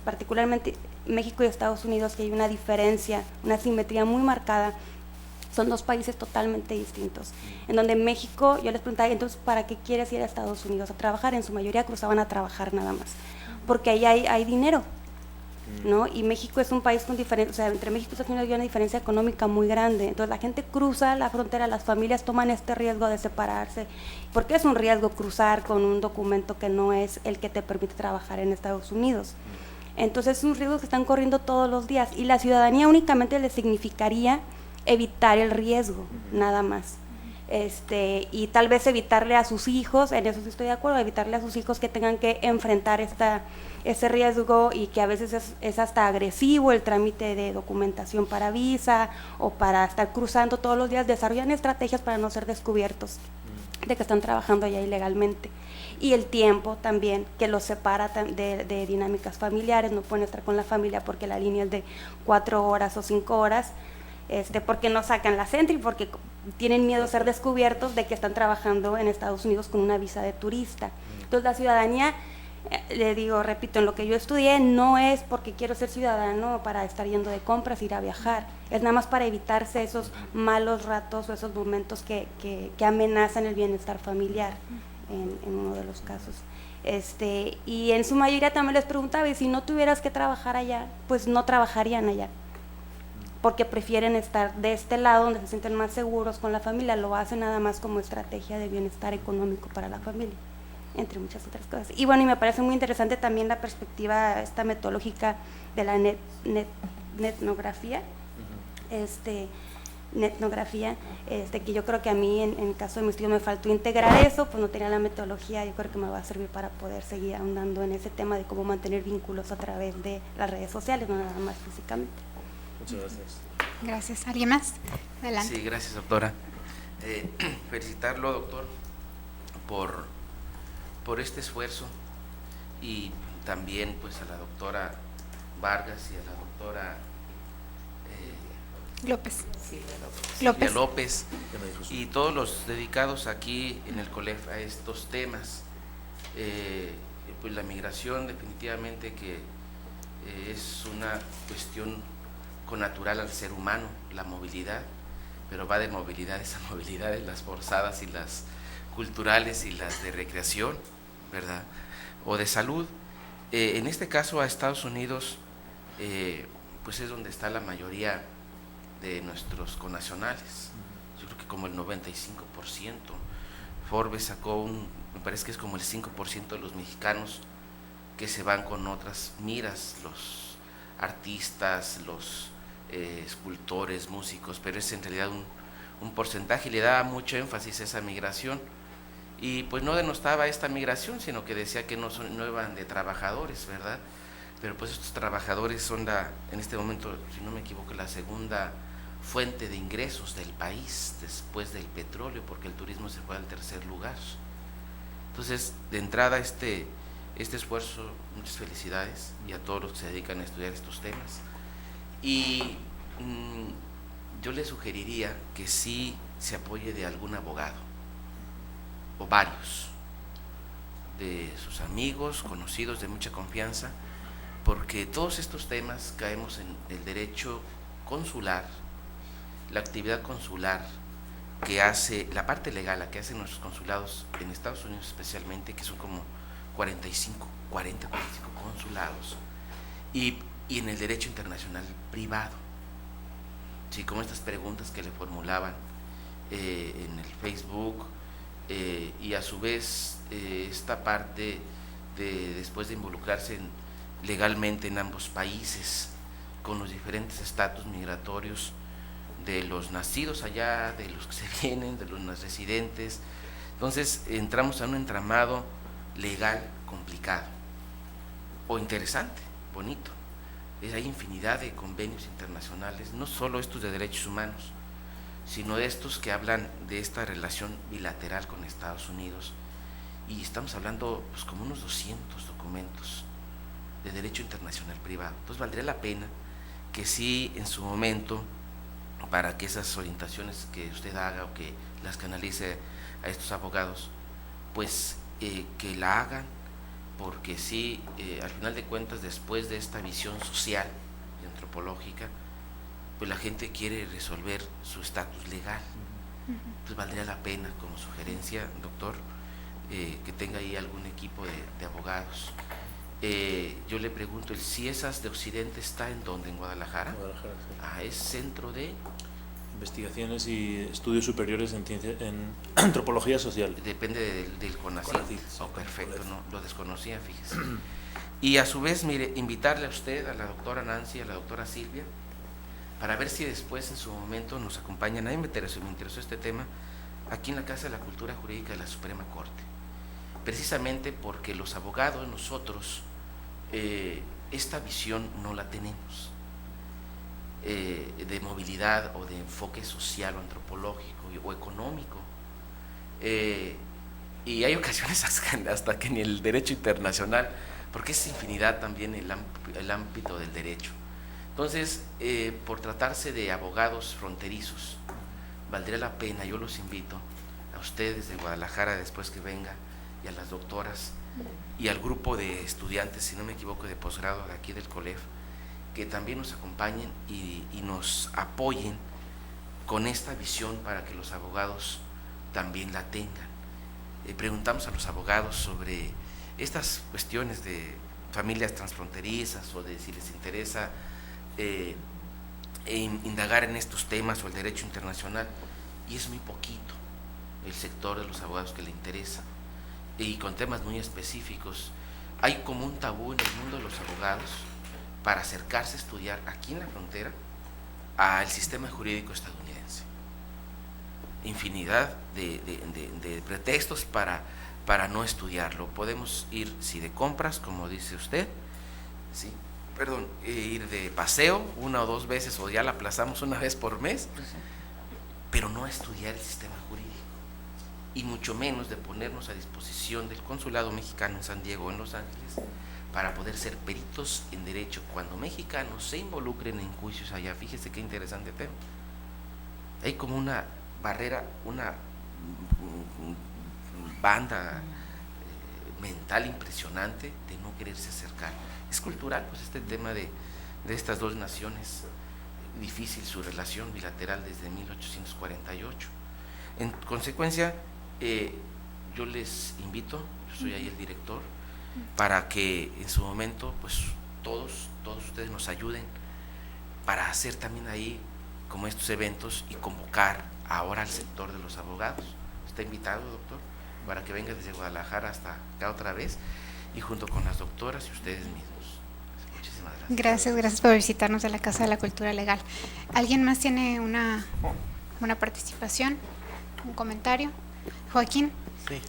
particularmente México y Estados Unidos, que hay una diferencia, una simetría muy marcada. Son dos países totalmente distintos, en donde México, yo les preguntaba, entonces, ¿para qué quieres ir a Estados Unidos a trabajar? En su mayoría cruzaban a trabajar nada más, porque ahí hay dinero, ¿no? Y México es un país con diferencia, o sea, entre México y Estados Unidos hay una diferencia económica muy grande. Entonces la gente cruza la frontera, las familias toman este riesgo de separarse, porque es un riesgo cruzar con un documento que no es el que te permite trabajar en Estados Unidos. Entonces es un riesgo que están corriendo todos los días, y la ciudadanía únicamente les significaría evitar el riesgo, nada más. Y tal vez evitarle a sus hijos, en eso sí estoy de acuerdo, evitarle a sus hijos que tengan que enfrentar ese riesgo, y que a veces es hasta agresivo el trámite de documentación para visa o para estar cruzando todos los días. Desarrollan estrategias para no ser descubiertos de que están trabajando allá ilegalmente. Y el tiempo también, que los separa de dinámicas familiares, no pueden estar con la familia porque la línea es de 4 horas o 5 horas, porque no sacan la Sentry, porque tienen miedo a ser descubiertos de que están trabajando en Estados Unidos con una visa de turista. Entonces la ciudadanía Le digo, repito, en lo que yo estudié no es porque quiero ser ciudadano para estar yendo de compras, ir a viajar, es nada más para evitarse esos malos ratos o esos momentos que amenazan el bienestar familiar en uno de los casos. Y en su mayoría también les preguntaba, y si no tuvieras que trabajar allá, pues no trabajarían allá, porque prefieren estar de este lado donde se sienten más seguros con la familia, lo hacen nada más como estrategia de bienestar económico para la familia, entre muchas otras cosas. Y bueno, y me parece muy interesante también la perspectiva esta metodológica de la netnografía, que yo creo que a mí en el caso de mi estudio me faltó integrar eso, pues no tenía la metodología, yo creo que me va a servir para poder seguir ahondando en ese tema de cómo mantener vínculos a través de las redes sociales, no nada más físicamente. Muchas gracias. Gracias. ¿Alguien más? Adelante. Sí, gracias, doctora. Felicitarlo, doctor, por este esfuerzo, y también pues a la doctora Vargas y a la doctora López. Silvia López y todos los dedicados aquí en el COLEF a estos temas. Pues la migración definitivamente que es una cuestión connatural al ser humano, la movilidad, pero va de movilidades a movilidades, las forzadas y las culturales y las de recreación, ¿verdad? O de salud. En este caso a Estados Unidos, pues es donde está la mayoría de nuestros connacionales, yo creo que como el 95%. Forbes sacó me parece que es como el 5% de los mexicanos que se van con otras miras, los artistas, los escultores, músicos, pero es en realidad un porcentaje, y le daba mucho énfasis a esa migración, y pues no denostaba esta migración, sino que decía que no iban de trabajadores, ¿verdad? Pero pues estos trabajadores son en este momento, si no me equivoco, la segunda fuente de ingresos del país después del petróleo, porque el turismo se fue al tercer lugar. Entonces, de entrada, este esfuerzo, muchas felicidades, y a todos los que se dedican a estudiar estos temas. Y yo le sugeriría que sí se apoye de algún abogado, o varios, de sus amigos, conocidos de mucha confianza, porque todos estos temas caemos en el derecho consular, la actividad consular que hace, la parte legal, la que hacen nuestros consulados en Estados Unidos especialmente, que son como 40, 45 consulados, y en el derecho internacional privado. Sí, como estas preguntas que le formulaban en el Facebook, y a su vez esta parte de después de involucrarse legalmente en ambos países, con los diferentes estatus migratorios de los nacidos allá, de los que se vienen, de los residentes. Entonces entramos a un entramado legal complicado, o interesante, bonito. Hay infinidad de convenios internacionales, no solo estos de derechos humanos, sino de estos que hablan de esta relación bilateral con Estados Unidos, y estamos hablando pues como unos 200 documentos de derecho internacional privado. Entonces valdría la pena que sí, en su momento, para que esas orientaciones que usted haga o que las canalice a estos abogados, pues que la hagan, porque sí, al final de cuentas, después de esta visión social y antropológica, pues la gente quiere resolver su estatus legal. Entonces valdría la pena, como sugerencia, doctor, que tenga ahí algún equipo de abogados. Yo le pregunto, ¿el CIESAS de Occidente está en dónde? ¿En Guadalajara? Guadalajara, sí. Es centro de Investigaciones y estudios superiores en antropología social. Depende del CONACYT. Sí, Perfecto, no lo desconocía, fíjese. Y a su vez, mire, invitarle a usted, a la doctora Nancy, a la doctora Silvia, para ver si después en su momento nos acompañan. A mí me interesó este tema aquí en la Casa de la Cultura Jurídica de la Suprema Corte, precisamente porque los abogados, nosotros, esta visión no la tenemos, de movilidad o de enfoque social o antropológico o económico, y hay ocasiones hasta que ni el derecho internacional, porque es infinidad también el ámbito del derecho. Entonces, por tratarse de abogados fronterizos, valdría la pena, yo los invito a ustedes de Guadalajara después que venga, y a las doctoras, y al grupo de estudiantes, si no me equivoco, de posgrado de aquí del COLEF, que también nos acompañen y nos apoyen con esta visión para que los abogados también la tengan. Preguntamos a los abogados sobre estas cuestiones de familias transfronterizas o de si les interesa indagar en estos temas o el derecho internacional, y es muy poquito el sector de los abogados que le interesa, y con temas muy específicos. Hay como un tabú en el mundo de los abogados para acercarse a estudiar aquí en la frontera al sistema jurídico estadounidense. Infinidad de pretextos para no estudiarlo. Podemos ir, si de compras, como dice usted, ¿sí? Ir de paseo 1 o 2 veces, o ya la aplazamos una vez por mes, pero no estudiar el sistema jurídico, y mucho menos de ponernos a disposición del consulado mexicano en San Diego o en Los Ángeles para poder ser peritos en derecho cuando mexicanos se involucren en juicios allá. Fíjese qué interesante tema. Hay como una barrera, una banda mental impresionante de no quererse acercar. Es cultural, pues, este tema de estas dos naciones, difícil su relación bilateral desde 1848. En consecuencia, yo les invito, yo soy ahí el director, para que en su momento, pues, todos ustedes nos ayuden para hacer también ahí como estos eventos y convocar ahora al sector de los abogados. Está invitado, doctor, para que venga desde Guadalajara hasta acá otra vez, y junto con las doctoras y ustedes mismos. Muchísimas gracias. Gracias por visitarnos a la Casa de la Cultura Legal. ¿Alguien más tiene una participación, un comentario? Joaquín. Sí,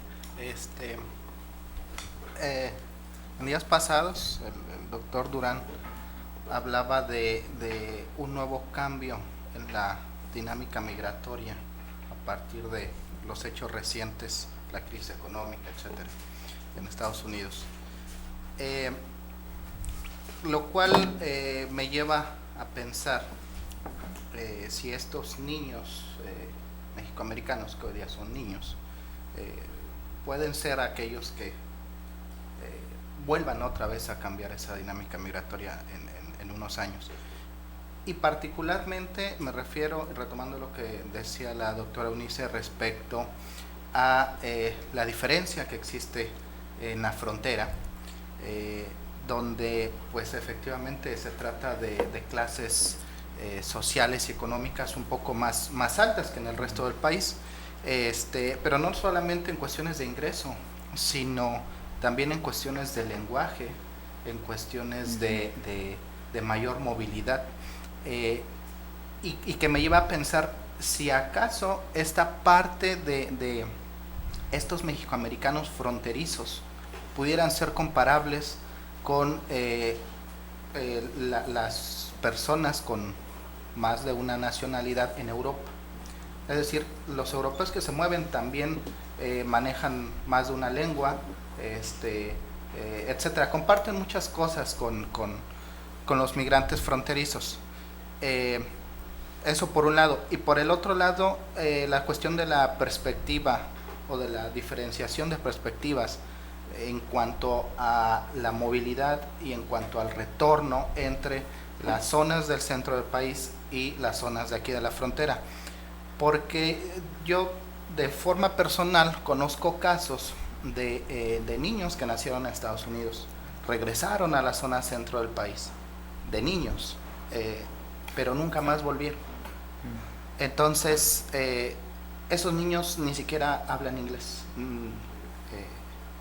en días pasados el doctor Durán hablaba de un nuevo cambio en la dinámica migratoria a partir de los hechos recientes, la crisis económica, etcétera, en Estados Unidos. Lo cual me lleva a pensar si estos niños mexicoamericanos, que hoy día son niños, pueden ser aquellos que vuelvan otra vez a cambiar esa dinámica migratoria en unos años. Y particularmente me refiero, retomando lo que decía la doctora Eunice respecto a la diferencia que existe en la frontera, donde pues efectivamente se trata de clases sociales y económicas un poco más altas que en el resto del país, pero no solamente en cuestiones de ingreso, sino también en cuestiones de lenguaje, en cuestiones de mayor movilidad, y que me lleva a pensar si acaso esta parte de estos mexicoamericanos fronterizos pudieran ser comparables con las personas con más de una nacionalidad en Europa. Es decir, los europeos que se mueven también manejan más de una lengua, etcétera. Comparten muchas cosas con los migrantes fronterizos. Eso por un lado. Y por el otro lado, la cuestión de la perspectiva o de la diferenciación de perspectivas en cuanto a la movilidad y en cuanto al retorno entre las zonas del centro del país y las zonas de aquí de la frontera. Porque yo de forma personal conozco casos de niños que nacieron en Estados Unidos, regresaron a la zona centro del país, de niños, pero nunca más volvieron. Entonces, esos niños ni siquiera hablan inglés,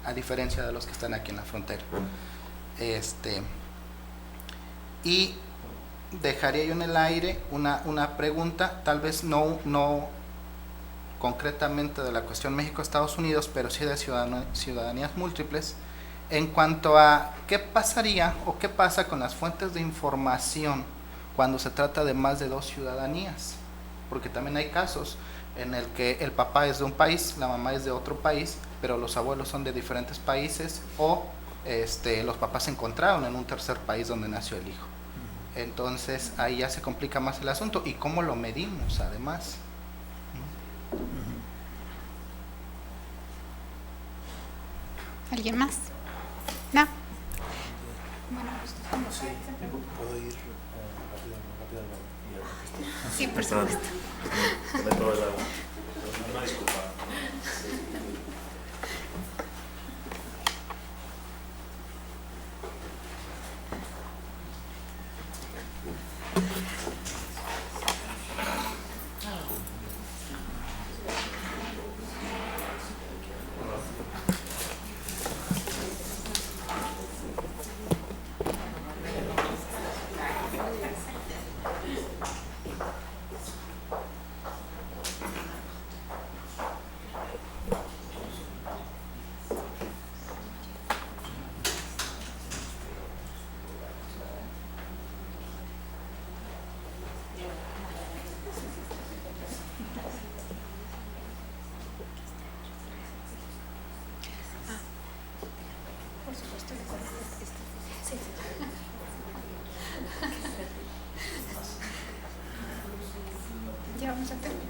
a diferencia de los que están aquí en la frontera. Y dejaría yo en el aire una pregunta, tal vez no concretamente de la cuestión México-Estados Unidos, pero sí de ciudadanías múltiples, en cuanto a qué pasaría o qué pasa con las fuentes de información cuando se trata de más de 2 ciudadanías, porque también hay casos en el que el papá es de un país, la mamá es de otro país, pero los abuelos son de diferentes países, o los papás se encontraron en un tercer país donde nació el hijo. Entonces ahí ya se complica más el asunto, y cómo lo medimos además. ¿Alguien más? Bueno, pues, como Sí, ¿puedo ir rápido al baño? Sí, por supuesto. Tome todo el agua. Una disculpa. Por supuesto, le conozco. Sí. Ya vamos a terminar.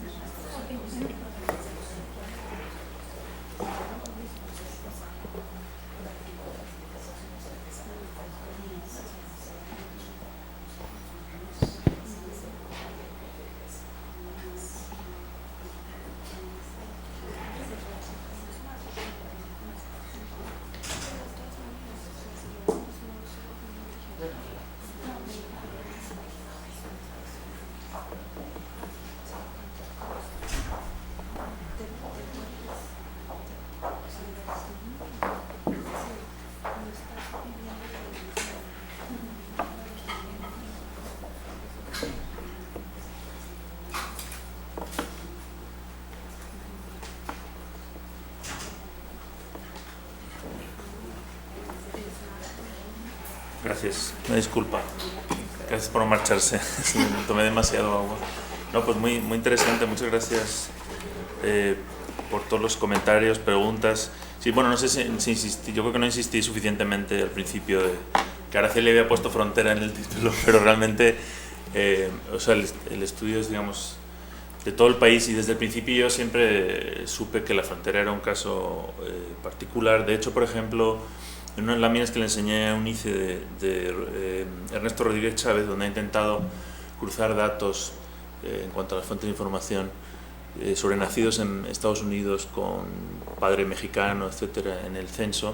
Gracias, me disculpa. Gracias por no marcharse. Tomé demasiado agua. No, pues muy interesante. Muchas gracias por todos los comentarios, preguntas. Sí, bueno, no sé si insistí. Yo creo que no insistí suficientemente al principio de que Araceli había puesto frontera en el título, pero realmente, o sea, el estudio es, digamos, de todo el país, y desde el principio yo siempre supe que la frontera era un caso particular. De hecho, por ejemplo, en unas láminas que le enseñé a Eunice de Ernesto Rodríguez Chávez, donde ha intentado cruzar datos en cuanto a las fuentes de información sobre nacidos en Estados Unidos con padre mexicano, etcétera, en el censo,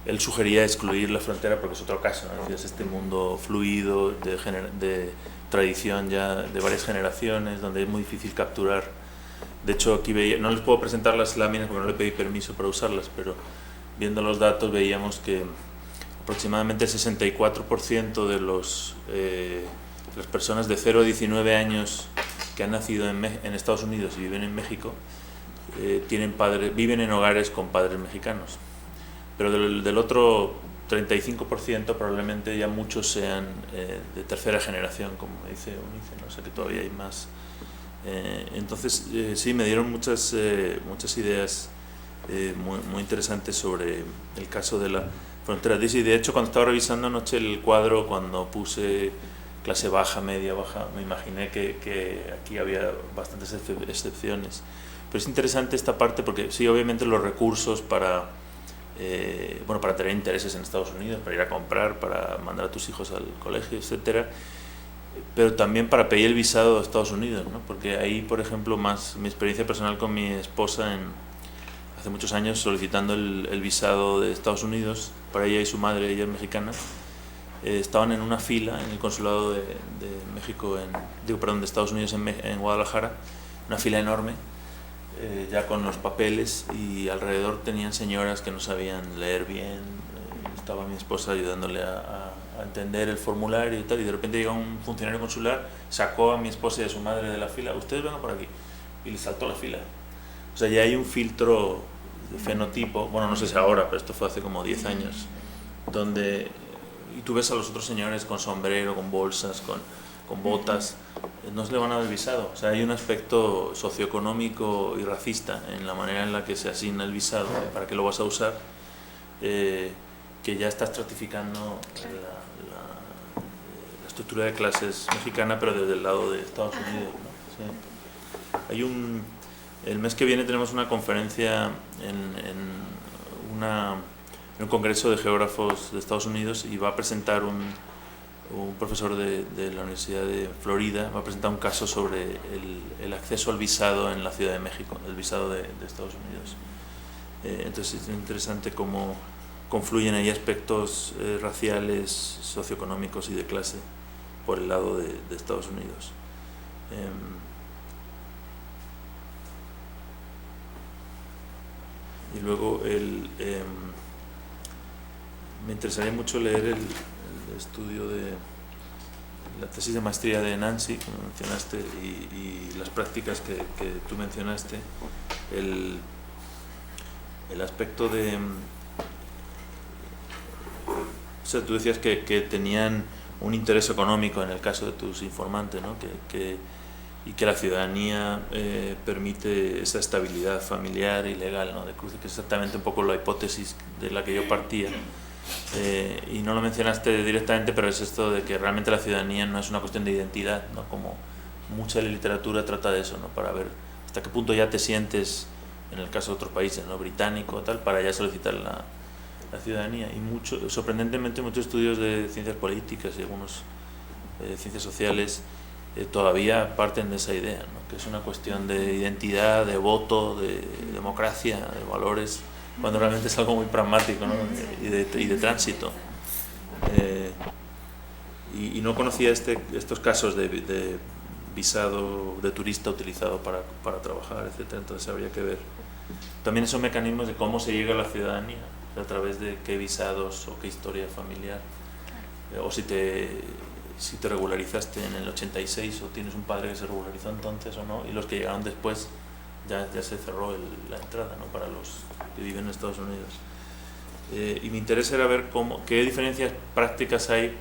él sugería excluir la frontera porque es otro caso, ¿no? Es este mundo fluido de tradición ya de varias generaciones, donde es muy difícil capturar. De hecho, aquí veía, no les puedo presentar las láminas porque no le pedí permiso para usarlas, pero viendo los datos veíamos que aproximadamente el 64% de las personas de 0 a 19 años que han nacido en Estados Unidos y viven en México viven en hogares con padres mexicanos. Pero del otro 35% probablemente ya muchos sean de tercera generación, como me dice Eunice, no sé, que todavía hay más. Entonces, sí, me dieron muchas ideas muy interesantes sobre el caso de la frontera. De hecho, cuando estaba revisando anoche el cuadro, cuando puse clase baja, media, baja, me imaginé que aquí había bastantes excepciones. Pero es interesante esta parte porque sí, obviamente los recursos para tener intereses en Estados Unidos, para ir a comprar, para mandar a tus hijos al colegio, etcétera, pero también para pedir el visado de Estados Unidos, ¿no? Porque ahí, por ejemplo, más mi experiencia personal con mi esposa hace muchos años solicitando el visado de Estados Unidos para ella y su madre, ella es mexicana, estaban en una fila en el consulado de México, de Estados Unidos en Guadalajara, una fila enorme, ya con los papeles, y alrededor tenían señoras que no sabían leer bien. Estaba mi esposa ayudándole a entender el formulario y tal, y de repente llega un funcionario consular, sacó a mi esposa y a su madre de la fila, ustedes vengan por aquí, y les saltó la fila. O sea, ya hay un filtro de fenotipo, bueno, no sé si ahora, pero esto fue hace como 10 años, y tú ves a los otros señores con sombrero, con bolsas, con botas, no se le van a dar el visado. O sea, hay un aspecto socioeconómico y racista en la manera en la que se asigna el visado, para qué lo vas a usar, que ya está estratificando la estructura de clases mexicana, pero desde el lado de Estados Unidos, ¿no? Sí. El mes que viene tenemos una conferencia en una un congreso de geógrafos de Estados Unidos y va a presentar un profesor de la Universidad de Florida, va a presentar un caso sobre el acceso al visado en la Ciudad de México, el visado de Estados Unidos. Entonces es interesante cómo confluyen ahí aspectos raciales, socioeconómicos y de clase por el lado de Estados Unidos. Y luego me interesaría mucho leer el estudio de la tesis de maestría de Nancy, como mencionaste, y las prácticas que tú mencionaste, el aspecto de... O sea, tú decías que tenían un interés económico en el caso de tus informantes, ¿no? Y que la ciudadanía permite esa estabilidad familiar y legal, ¿no? De cruce, que es exactamente un poco la hipótesis de la que yo partía. Y no lo mencionaste directamente, pero es esto de que realmente la ciudadanía no es una cuestión de identidad, ¿no? Como mucha de la literatura trata de eso, ¿no? Para ver hasta qué punto ya te sientes, en el caso de otros países, ¿no? Británico, tal, para ya solicitar la ciudadanía. Y sorprendentemente muchos estudios de ciencias políticas y algunos de ciencias sociales todavía parten de esa idea, ¿no? Que es una cuestión de identidad, de voto, de democracia, de valores, cuando realmente es algo muy pragmático, ¿no? y de tránsito. Y no conocía estos casos de visado de turista utilizado para trabajar, etc. Entonces habría que ver también esos mecanismos de cómo se llega a la ciudadanía, a través de qué visados o qué historia familiar, o si te regularizaste en el 86 o tienes un padre que se regularizó entonces o no, y los que llegaron después ya se cerró la entrada, ¿no? Para los que viven en Estados Unidos. Y mi interés era ver qué diferencias prácticas hay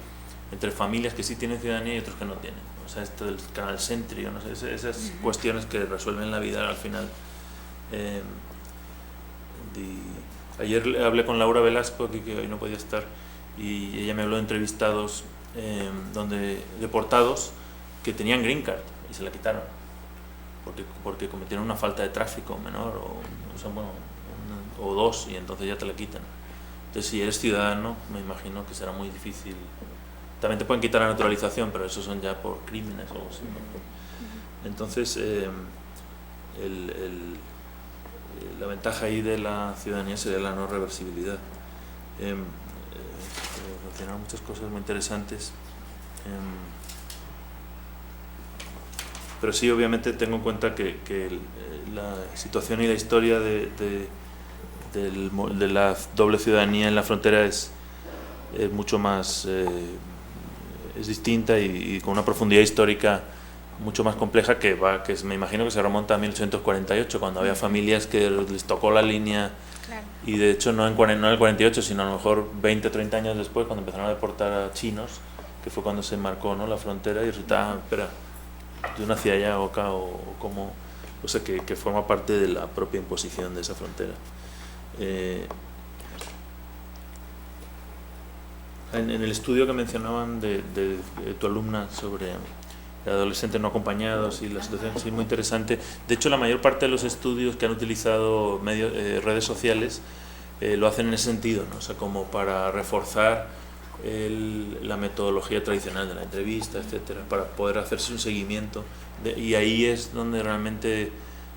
entre familias que sí tienen ciudadanía y otros que no tienen. O sea, esto del canal centrio, no sé, esas cuestiones que resuelven la vida al final. Ayer hablé con Laura Velasco, aquí, que hoy no podía estar, y ella me habló de entrevistados donde deportados que tenían green card y se la quitaron porque cometieron una falta de tráfico menor o dos, y entonces ya te la quitan. Entonces, si eres ciudadano, me imagino que será muy difícil. También te pueden quitar la naturalización, pero eso son ya por crímenes o algo así, ¿no? Entonces, la ventaja ahí de la ciudadanía sería la no reversibilidad. Mencionaron muchas cosas muy interesantes. Pero sí, obviamente tengo en cuenta que la situación y la historia de la doble ciudadanía en la frontera es mucho más es distinta y con una profundidad histórica mucho más compleja que me imagino que se remonta a 1848, cuando había familias que les tocó la línea. Claro. Y de hecho no en el 48, sino a lo mejor 20 o 30 años después, cuando empezaron a deportar a chinos, que fue cuando se marcó, ¿no? La frontera, y resultaba, espera, tú nacías allá o acá, o como, o sea, que forma parte de la propia imposición de esa frontera. En el estudio que mencionaban de tu alumna sobre adolescentes no acompañados y la situación, sí, muy interesante. De hecho, la mayor parte de los estudios que han utilizado redes sociales lo hacen en ese sentido, ¿no? O sea, como para reforzar la metodología tradicional de la entrevista, etcétera, para poder hacerse un seguimiento. Y ahí es donde realmente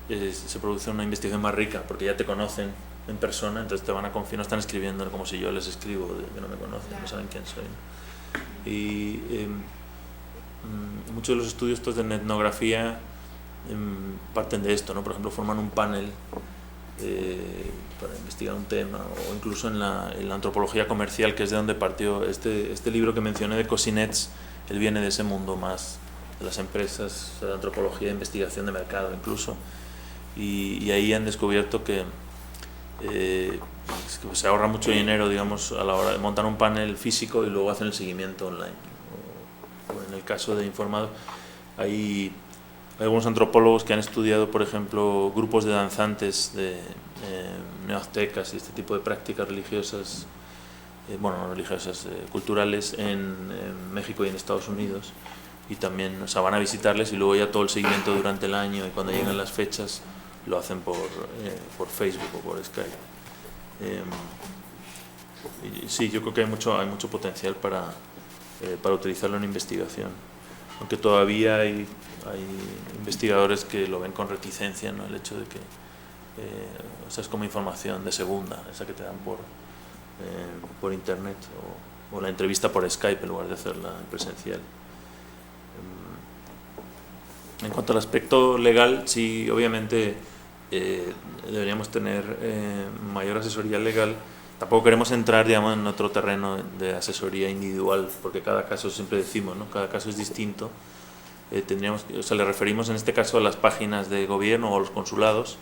se produce una investigación más rica, porque ya te conocen en persona, entonces te van a confiar, no están escribiendo como si yo les escribo, que no me conocen, no saben quién soy. Y muchos de los estudios estos de etnografía parten de esto, ¿no? Por ejemplo, forman un panel para investigar un tema, o incluso en la antropología comercial, que es de donde partió este libro que mencioné de Cosinets. Él viene de ese mundo más de las empresas, de la antropología de investigación de mercado incluso, y ahí han descubierto que se ahorra mucho dinero, digamos, a la hora de montar un panel físico y luego hacen el seguimiento online. O en el caso de informados, hay algunos antropólogos que han estudiado, por ejemplo, grupos de danzantes de neoaztecas y este tipo de prácticas religiosas, no religiosas, culturales en México y en Estados Unidos, y también, o sea, van a visitarles y luego ya todo el seguimiento durante el año, y cuando llegan las fechas lo hacen por Facebook o por Skype. Sí, yo creo que hay mucho potencial para utilizarlo en investigación, aunque todavía hay investigadores que lo ven con reticencia, ¿no? El hecho de que o sea, es como información de segunda, esa que te dan por internet, o la entrevista por Skype en lugar de hacerla en presencial. En cuanto al aspecto legal, sí, obviamente deberíamos tener mayor asesoría legal. Tampoco queremos entrar, digamos, en otro terreno de asesoría individual, porque cada caso, siempre decimos, ¿no? Cada caso es distinto. Le referimos en este caso a las páginas de gobierno o a los consulados.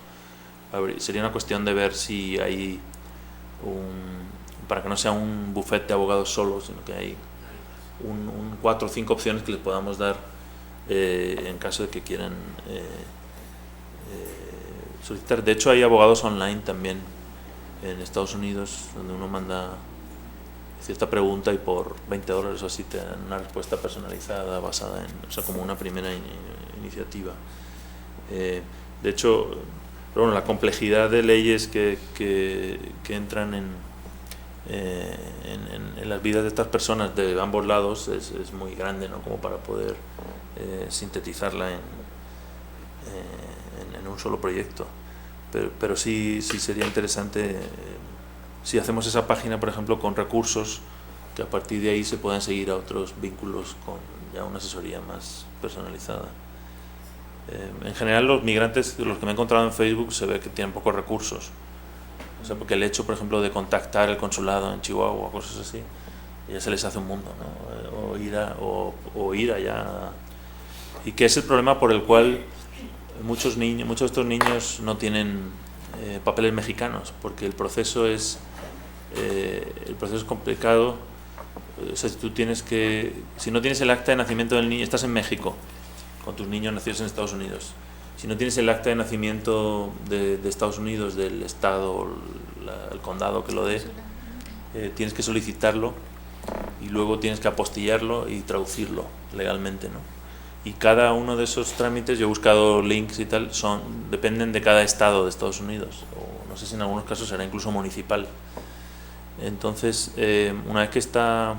Sería una cuestión de ver si hay para que no sea un buffet de abogados solos, sino que hay 4 o 5 opciones que les podamos dar en caso de que quieran solicitar. De hecho, hay abogados online también en Estados Unidos, donde uno manda cierta pregunta y por $20 o así te dan una respuesta personalizada basada o sea, como una primera iniciativa. De hecho, pero bueno, la complejidad de leyes que entran en las vidas de estas personas de ambos lados es muy grande, ¿no? Como para poder sintetizarla en un solo proyecto. Pero sí sería interesante si hacemos esa página, por ejemplo, con recursos, que a partir de ahí se puedan seguir a otros vínculos con ya una asesoría más personalizada. En general, los migrantes, los que me he encontrado en Facebook, se ve que tienen pocos recursos. O sea, porque el hecho, por ejemplo, de contactar el consulado en Chihuahua o cosas así, ya se les hace un mundo, ¿no? O ir allá. Y que es el problema por el cual muchos de estos niños no tienen papeles mexicanos, porque el proceso es complicado. O sea, si no tienes el acta de nacimiento del niño, estás en México con tus niños nacidos en Estados Unidos. Si no tienes el acta de nacimiento de Estados Unidos, del estado, el condado que lo dé, tienes que solicitarlo y luego tienes que apostillarlo y traducirlo legalmente, ¿no? Y cada uno de esos trámites, yo he buscado links y tal, dependen de cada estado de Estados Unidos, o no sé si en algunos casos será incluso municipal. Entonces, una vez que está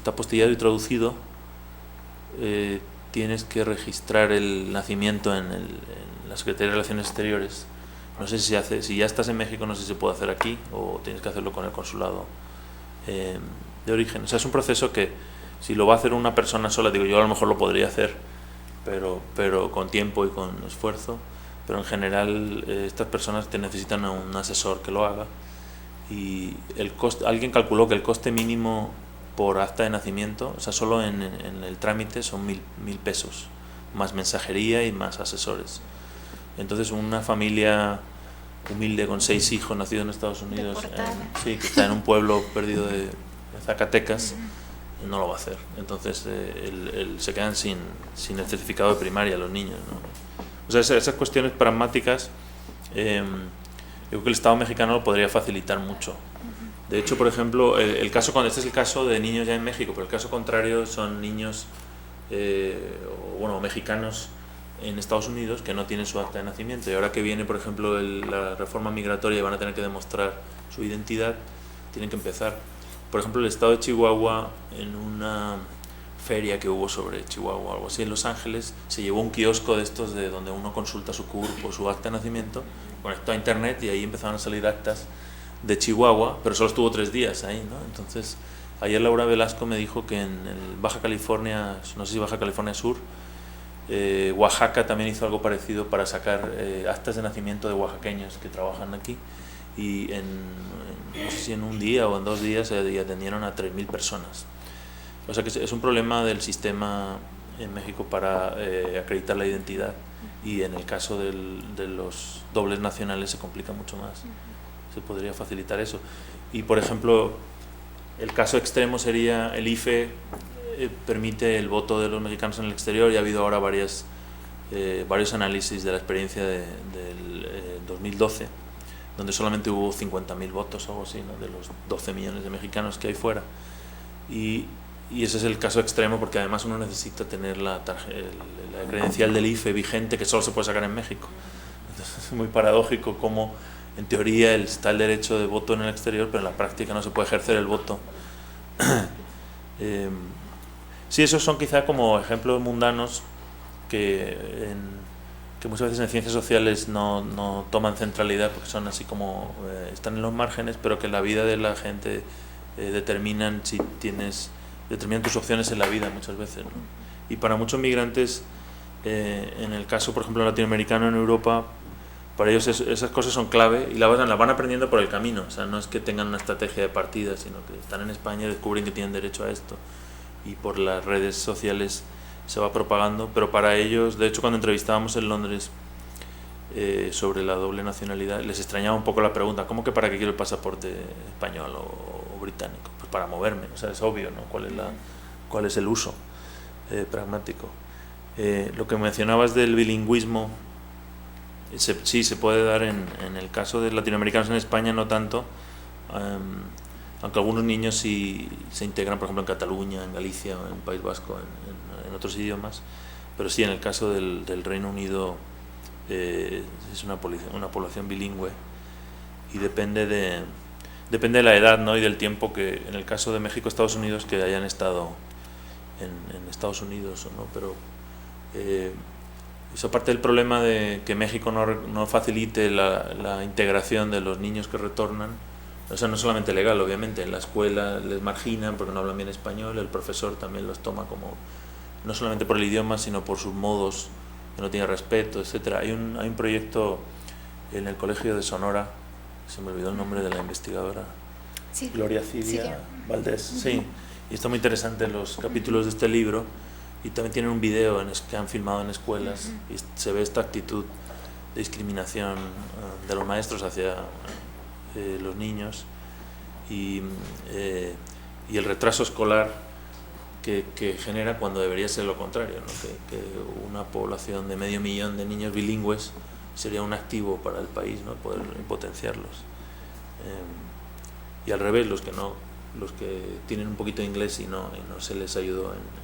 apostillado y traducido, tienes que registrar el nacimiento en la Secretaría de Relaciones Exteriores. No sé si ya estás en México, no sé si se puede hacer aquí o tienes que hacerlo con el consulado de origen. O sea, es un proceso que si lo va a hacer una persona sola, digo, yo a lo mejor lo podría hacer, pero con tiempo y con esfuerzo. Pero en general estas personas te necesitan a un asesor que lo haga. Y alguien calculó que el coste mínimo por acta de nacimiento, o sea, solo en el trámite son 1.000 pesos, más mensajería y más asesores. Entonces, una familia humilde con 6 hijos nacidos en Estados Unidos, que está en un pueblo perdido de Zacatecas, no lo va a hacer. Entonces, se quedan sin el certificado de primaria los niños, ¿no? O sea, esas cuestiones pragmáticas, yo creo que el Estado mexicano lo podría facilitar mucho. De hecho, por ejemplo, este es el caso de niños ya en México, pero el caso contrario son niños mexicanos en Estados Unidos que no tienen su acta de nacimiento, y ahora que viene, por ejemplo, la reforma migratoria y van a tener que demostrar su identidad, tienen que empezar. Por ejemplo, el estado de Chihuahua, en una feria que hubo sobre Chihuahua o algo así en Los Ángeles, se llevó un kiosco de estos de donde uno consulta su CURP o su acta de nacimiento, conectó a internet y ahí empezaron a salir actas de Chihuahua, pero solo estuvo 3 días ahí, ¿no? Entonces, ayer Laura Velasco me dijo que en el Baja California, no sé si Baja California Sur, Oaxaca también hizo algo parecido para sacar actas de nacimiento de oaxaqueños que trabajan aquí, y no sé si en un día o en 2 días atendieron a 3.000 personas. O sea que es un problema del sistema en México para acreditar la identidad, y en el caso de los dobles nacionales se complica mucho más. Se podría facilitar eso. Y por ejemplo, el caso extremo sería el IFE permite el voto de los mexicanos en el exterior, y ha habido ahora varios análisis de la experiencia del 2012, donde solamente hubo 50.000 votos o algo así, ¿no? De los 12 millones de mexicanos que hay fuera. Y ese es el caso extremo, porque además uno necesita tener la credencial del IFE vigente, que solo se puede sacar en México. Entonces es muy paradójico cómo en teoría está el derecho de voto en el exterior, pero en la práctica no se puede ejercer el voto. Sí, esos son quizá como ejemplos mundanos que muchas veces en ciencias sociales no toman centralidad porque son así como están en los márgenes, pero que la vida de la gente determinan tus opciones en la vida muchas veces, ¿no? Y para muchos migrantes, en el caso por ejemplo latinoamericano en Europa, para ellos esas cosas son clave y las van aprendiendo por el camino. O sea, no es que tengan una estrategia de partida, sino que están en España y descubren que tienen derecho a esto y por las redes sociales se va propagando. Pero para ellos, de hecho, cuando entrevistábamos en Londres sobre la doble nacionalidad, les extrañaba un poco la pregunta: ¿cómo que para qué quiero el pasaporte español o británico? Pues para moverme. O sea, es obvio, ¿no? ¿Cuál es el uso pragmático? Lo que mencionabas del bilingüismo, sí, se puede dar en el caso de latinoamericanos en España, no tanto, aunque algunos niños sí se integran, por ejemplo, en Cataluña, en Galicia, en País Vasco, en otros idiomas, pero sí, en el caso del Reino Unido es una población bilingüe y depende de la edad, ¿no? Y del tiempo que, en el caso de México, Estados Unidos, que hayan estado en Estados Unidos o no, pero eso aparte del problema de que México no facilite la integración de los niños que retornan. O sea, no solamente legal, obviamente, en la escuela les marginan porque no hablan bien español, el profesor también los toma como, no solamente por el idioma, sino por sus modos, que no tiene respeto, etcétera. Hay un proyecto en el Colegio de Sonora, se me olvidó el nombre de la investigadora, Sí. Gloria Cidia Valdés, sí, y está muy interesante los capítulos de este libro, y también tienen un video que han filmado en escuelas, y se ve esta actitud de discriminación de los maestros hacia los niños y el retraso escolar que genera cuando debería ser lo contrario, ¿no? Que una población de 500.000 de niños bilingües sería un activo para el país, ¿no? Poder potenciarlos, y al revés, los que tienen un poquito de inglés y no se les ayudó en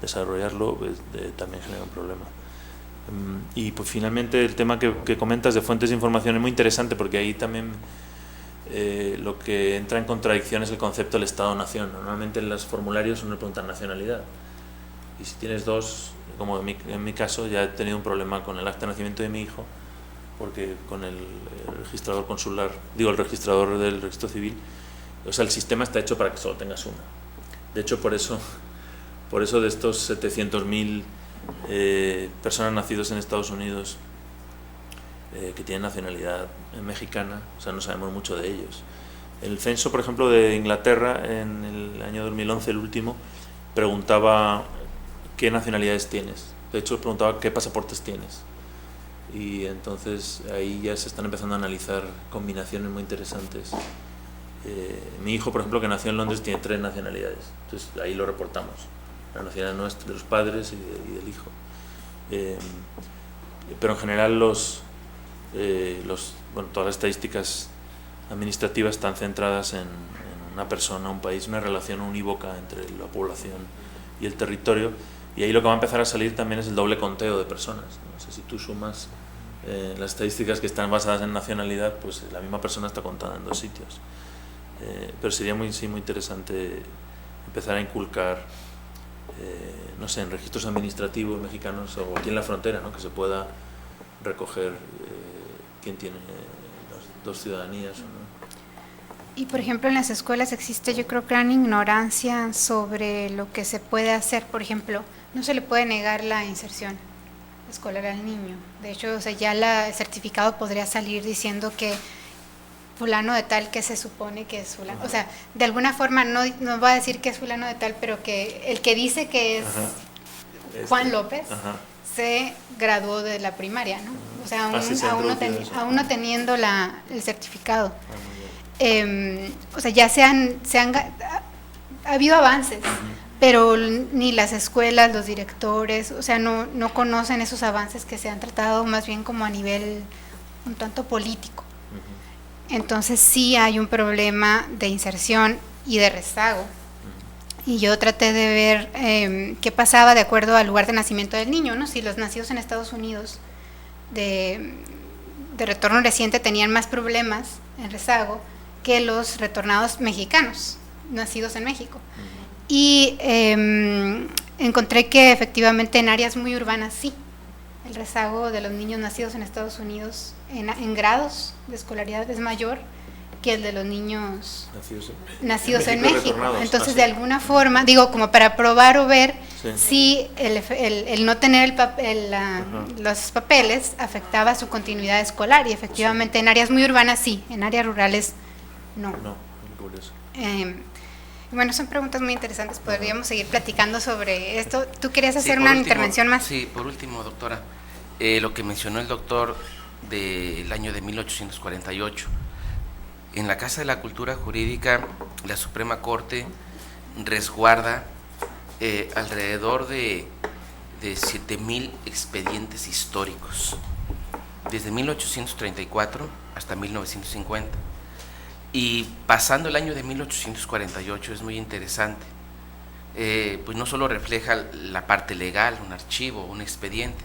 desarrollarlo, pues, también genera un problema. Y pues finalmente el tema que comentas de fuentes de información es muy interesante, porque ahí también lo que entra en contradicción es el concepto del Estado-Nación. Normalmente en los formularios uno pregunta nacionalidad, y si tienes dos, como en mi caso, ya he tenido un problema con el acta de nacimiento de mi hijo, porque con el registrador consular, el registrador del registro civil, o sea, el sistema está hecho para que solo tengas una. De hecho, por eso de estos 700.000 personas nacidas en Estados Unidos que tienen nacionalidad mexicana, o sea, no sabemos mucho de ellos. El censo, por ejemplo, de Inglaterra en el año 2011, el último, preguntaba qué nacionalidades tienes. De hecho, preguntaba qué pasaportes tienes. Y entonces ahí ya se están empezando a analizar combinaciones muy interesantes. Mi hijo, por ejemplo, que nació en Londres, tiene 3 nacionalidades. Entonces ahí lo reportamos. La nacionalidad nuestra, de los padres y del hijo. Pero en general todas las estadísticas administrativas están centradas en una persona, un país, una relación unívoca entre la población y el territorio, y ahí lo que va a empezar a salir también es el doble conteo de personas. No sé, si tú sumas las estadísticas que están basadas en nacionalidad, pues la misma persona está contada en 2 sitios. Pero sería muy interesante empezar a inculcar, no sé, en registros administrativos mexicanos o aquí en la frontera, ¿no? Que se pueda recoger quién tiene las 2 ciudadanías o no. Y por ejemplo, en las escuelas existe, yo creo, gran ignorancia sobre lo que se puede hacer. Por ejemplo, no se le puede negar la inserción escolar al niño. De hecho, o sea, ya el certificado podría salir diciendo que fulano de tal, que se supone que es fulano. O sea, de alguna forma no va a decir que es fulano de tal, pero que el que dice que es Juan López se graduó de la primaria, ¿no? O sea, aún no teniendo el certificado. O sea, ya ha habido avances, pero ni las escuelas, los directores, o sea, no conocen esos avances que se han tratado más bien como a nivel un tanto político. Entonces sí hay un problema de inserción y de rezago. Y yo traté de ver qué pasaba de acuerdo al lugar de nacimiento del niño, ¿no? Si los nacidos en Estados Unidos de retorno reciente tenían más problemas en rezago que los retornados mexicanos, nacidos en México. Y encontré que efectivamente en áreas muy urbanas sí, el rezago de los niños nacidos en Estados Unidos en grados de escolaridad es mayor que el de los niños nacidos en México. Entonces, de alguna forma, digo, como para probar o ver si el no tener los papeles afectaba su continuidad escolar, y efectivamente en áreas muy urbanas sí, en áreas rurales no. Curioso. Bueno, son preguntas muy interesantes, podríamos seguir platicando sobre esto. ¿Tú querías hacer por una último, intervención más? Sí, por último, doctora, lo que mencionó el doctor del año de 1848. En la Casa de la Cultura Jurídica, la Suprema Corte resguarda alrededor de 7,000 expedientes históricos, desde 1834 hasta 1950. Y pasando el año de 1848 es muy interesante, pues no solo refleja la parte legal, un archivo, un expediente,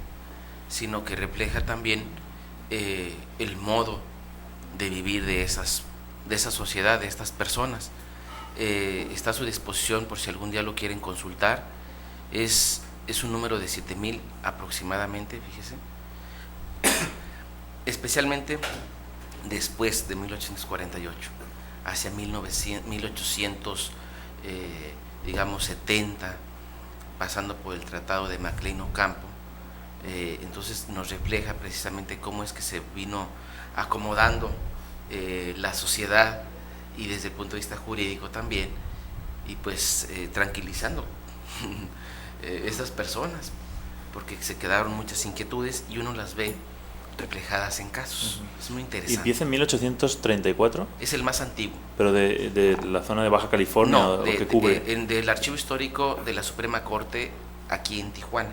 sino que refleja también el modo de vivir de esa sociedad, de estas personas. Está a su disposición por si algún día lo quieren consultar. Es un número de 7,000 aproximadamente, fíjese. Especialmente después de 1848, hacia 1870, pasando por el Tratado de Maclean Ocampo. Entonces nos refleja precisamente cómo es que se vino acomodando la sociedad, y desde el punto de vista jurídico también, y pues tranquilizando esas personas, porque se quedaron muchas inquietudes y uno las ve reflejadas en casos. Es muy interesante. ¿Y empieza en 1834? Es el más antiguo. ¿Pero de la zona de Baja California? No, ¿o qué cubre? del Archivo Histórico de la Suprema Corte aquí en Tijuana.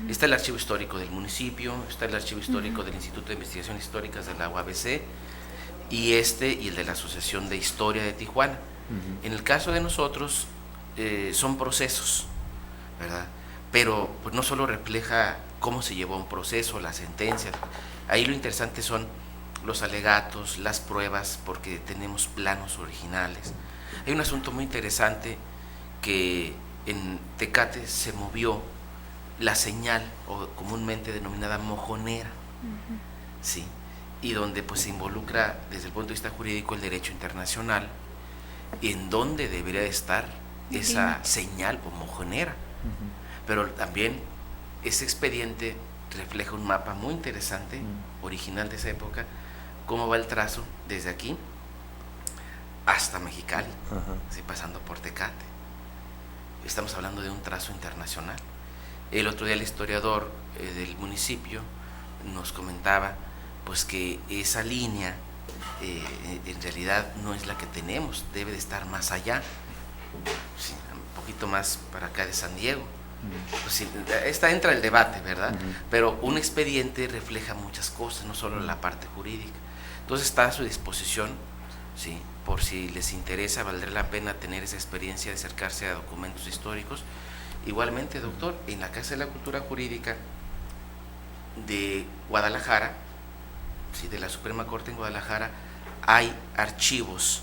Está el archivo histórico del municipio, está el archivo histórico del Instituto de Investigaciones Históricas de la UABC, y y el de la Asociación de Historia de Tijuana. En el caso de nosotros, son procesos, ¿verdad? Pero pues no solo refleja cómo se llevó un proceso, las sentencias. Ahí lo interesante son los alegatos, las pruebas, porque tenemos planos originales. Hay un asunto muy interesante, que en Tecate se movió la señal, o comúnmente denominada mojonera, sí, y donde pues se involucra desde el punto de vista jurídico el derecho internacional, en donde debería estar esa señal o mojonera. Pero también ese expediente refleja un mapa muy interesante, original de esa época, cómo va el trazo desde aquí hasta Mexicali, ¿sí? Pasando por Tecate. Estamos hablando de un trazo internacional. El otro día el historiador del municipio nos comentaba pues que esa línea en realidad no es la que tenemos, debe de estar más allá, sí, un poquito más para acá de San Diego. Pues sí, entra el debate, ¿verdad? Pero un expediente refleja muchas cosas, no solo la parte jurídica. Entonces está a su disposición, sí, por si les interesa, valdrá la pena tener esa experiencia de acercarse a documentos históricos. Igualmente, doctor, en la Casa de la Cultura Jurídica de Guadalajara, sí, de la Suprema Corte en Guadalajara, hay archivos,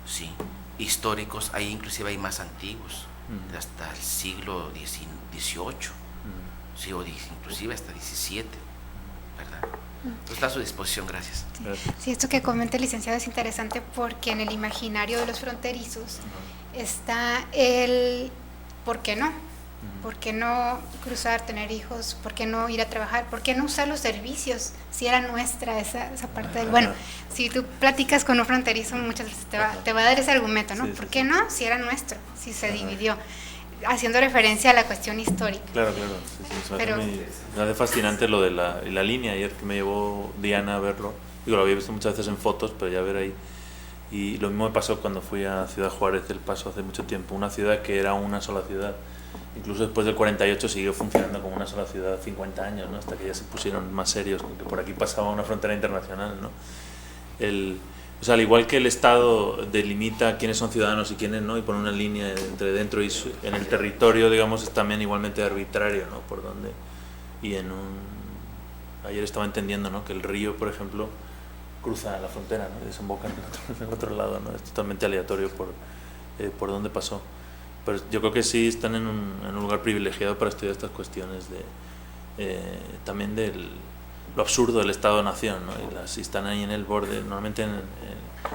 sí, históricos, ahí inclusive hay más antiguos, hasta el siglo XVIII, sí, o inclusive hasta XVII, ¿verdad? Entonces está a su disposición, gracias. Sí, esto que comenta el licenciado es interesante, porque en el imaginario de los fronterizos está el ¿por qué no? ¿Por qué no cruzar, tener hijos? ¿Por qué no ir a trabajar? ¿Por qué no usar los servicios? Si era nuestra esa parte del... Bueno, si tú platicas con un fronterizo, muchas veces te va a dar ese argumento, ¿no? ¿Por qué no? Si era nuestro, si se dividió. Haciendo referencia a la cuestión histórica. Claro. Sí, me hace fascinante lo de la línea. Ayer que me llevó Diana a verlo, digo, lo había visto muchas veces en fotos, pero ya ver ahí. Y lo mismo me pasó cuando fui a Ciudad Juárez del Paso hace mucho tiempo, una ciudad que era una sola ciudad. Incluso después del 48 siguió funcionando como una sola ciudad 50 años, ¿no? Hasta que ya se pusieron más serios, porque por aquí pasaba una frontera internacional, ¿no? O sea, al igual que el Estado delimita quiénes son ciudadanos y quiénes no, y pone una línea entre dentro y en el territorio, digamos, es también igualmente arbitrario, ¿no? Por dónde. Y ayer estaba entendiendo, ¿no?, que el río, por ejemplo, cruza la frontera, ¿no?, y desemboca en el otro lado, ¿no? Es totalmente aleatorio por dónde pasó. Pero yo creo que sí están en un lugar privilegiado para estudiar estas cuestiones también lo absurdo del Estado-Nación, ¿no? Y están ahí en el borde. Normalmente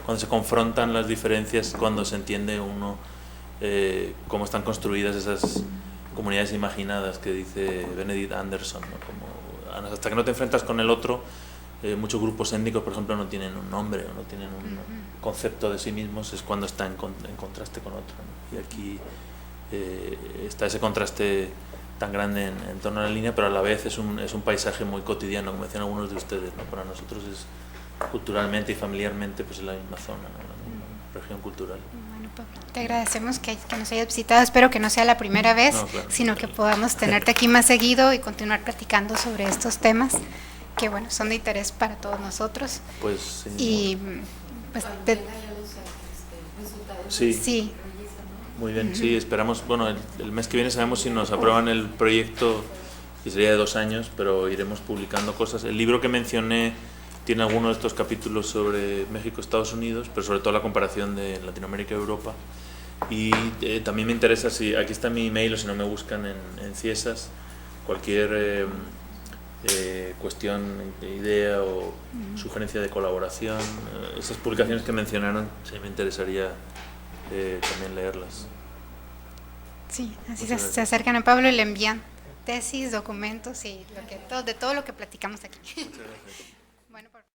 cuando se confrontan las diferencias, cuando se entiende uno cómo están construidas esas comunidades imaginadas que dice Benedict Anderson, ¿no? Como, hasta que no te enfrentas con el otro, muchos grupos étnicos, por ejemplo, no tienen un nombre o no tienen un concepto de sí mismos, es cuando está en contraste con otro, ¿no? Y aquí está ese contraste tan grande en torno a la línea, pero a la vez es un paisaje muy cotidiano, como decían algunos de ustedes, ¿no? Para nosotros es culturalmente y familiarmente pues es la misma zona, ¿no? La misma región cultural. Bueno, Pablo, te agradecemos que nos hayas visitado. Espero que no sea la primera vez, No, claro. sino que podamos tenerte aquí más seguido y continuar platicando sobre estos temas que, bueno, son de interés para todos nosotros. Pues sí. Y pues Sí. sí. Muy bien, sí, esperamos, bueno, el mes que viene sabemos si nos aprueban el proyecto, que sería de 2 años, pero iremos publicando cosas. El libro que mencioné tiene algunos de estos capítulos sobre México, Estados Unidos, pero sobre todo la comparación de Latinoamérica y Europa. Y también me interesa, aquí está mi email, o si no me buscan en Ciesas, cualquier cuestión, idea o sugerencia de colaboración, esas publicaciones que mencionaron, sí me interesaría también leerlas. Sí, así Muchas se gracias. acercan a Pablo y le envían tesis, documentos y de todo lo que platicamos aquí. Muchas gracias. Bueno,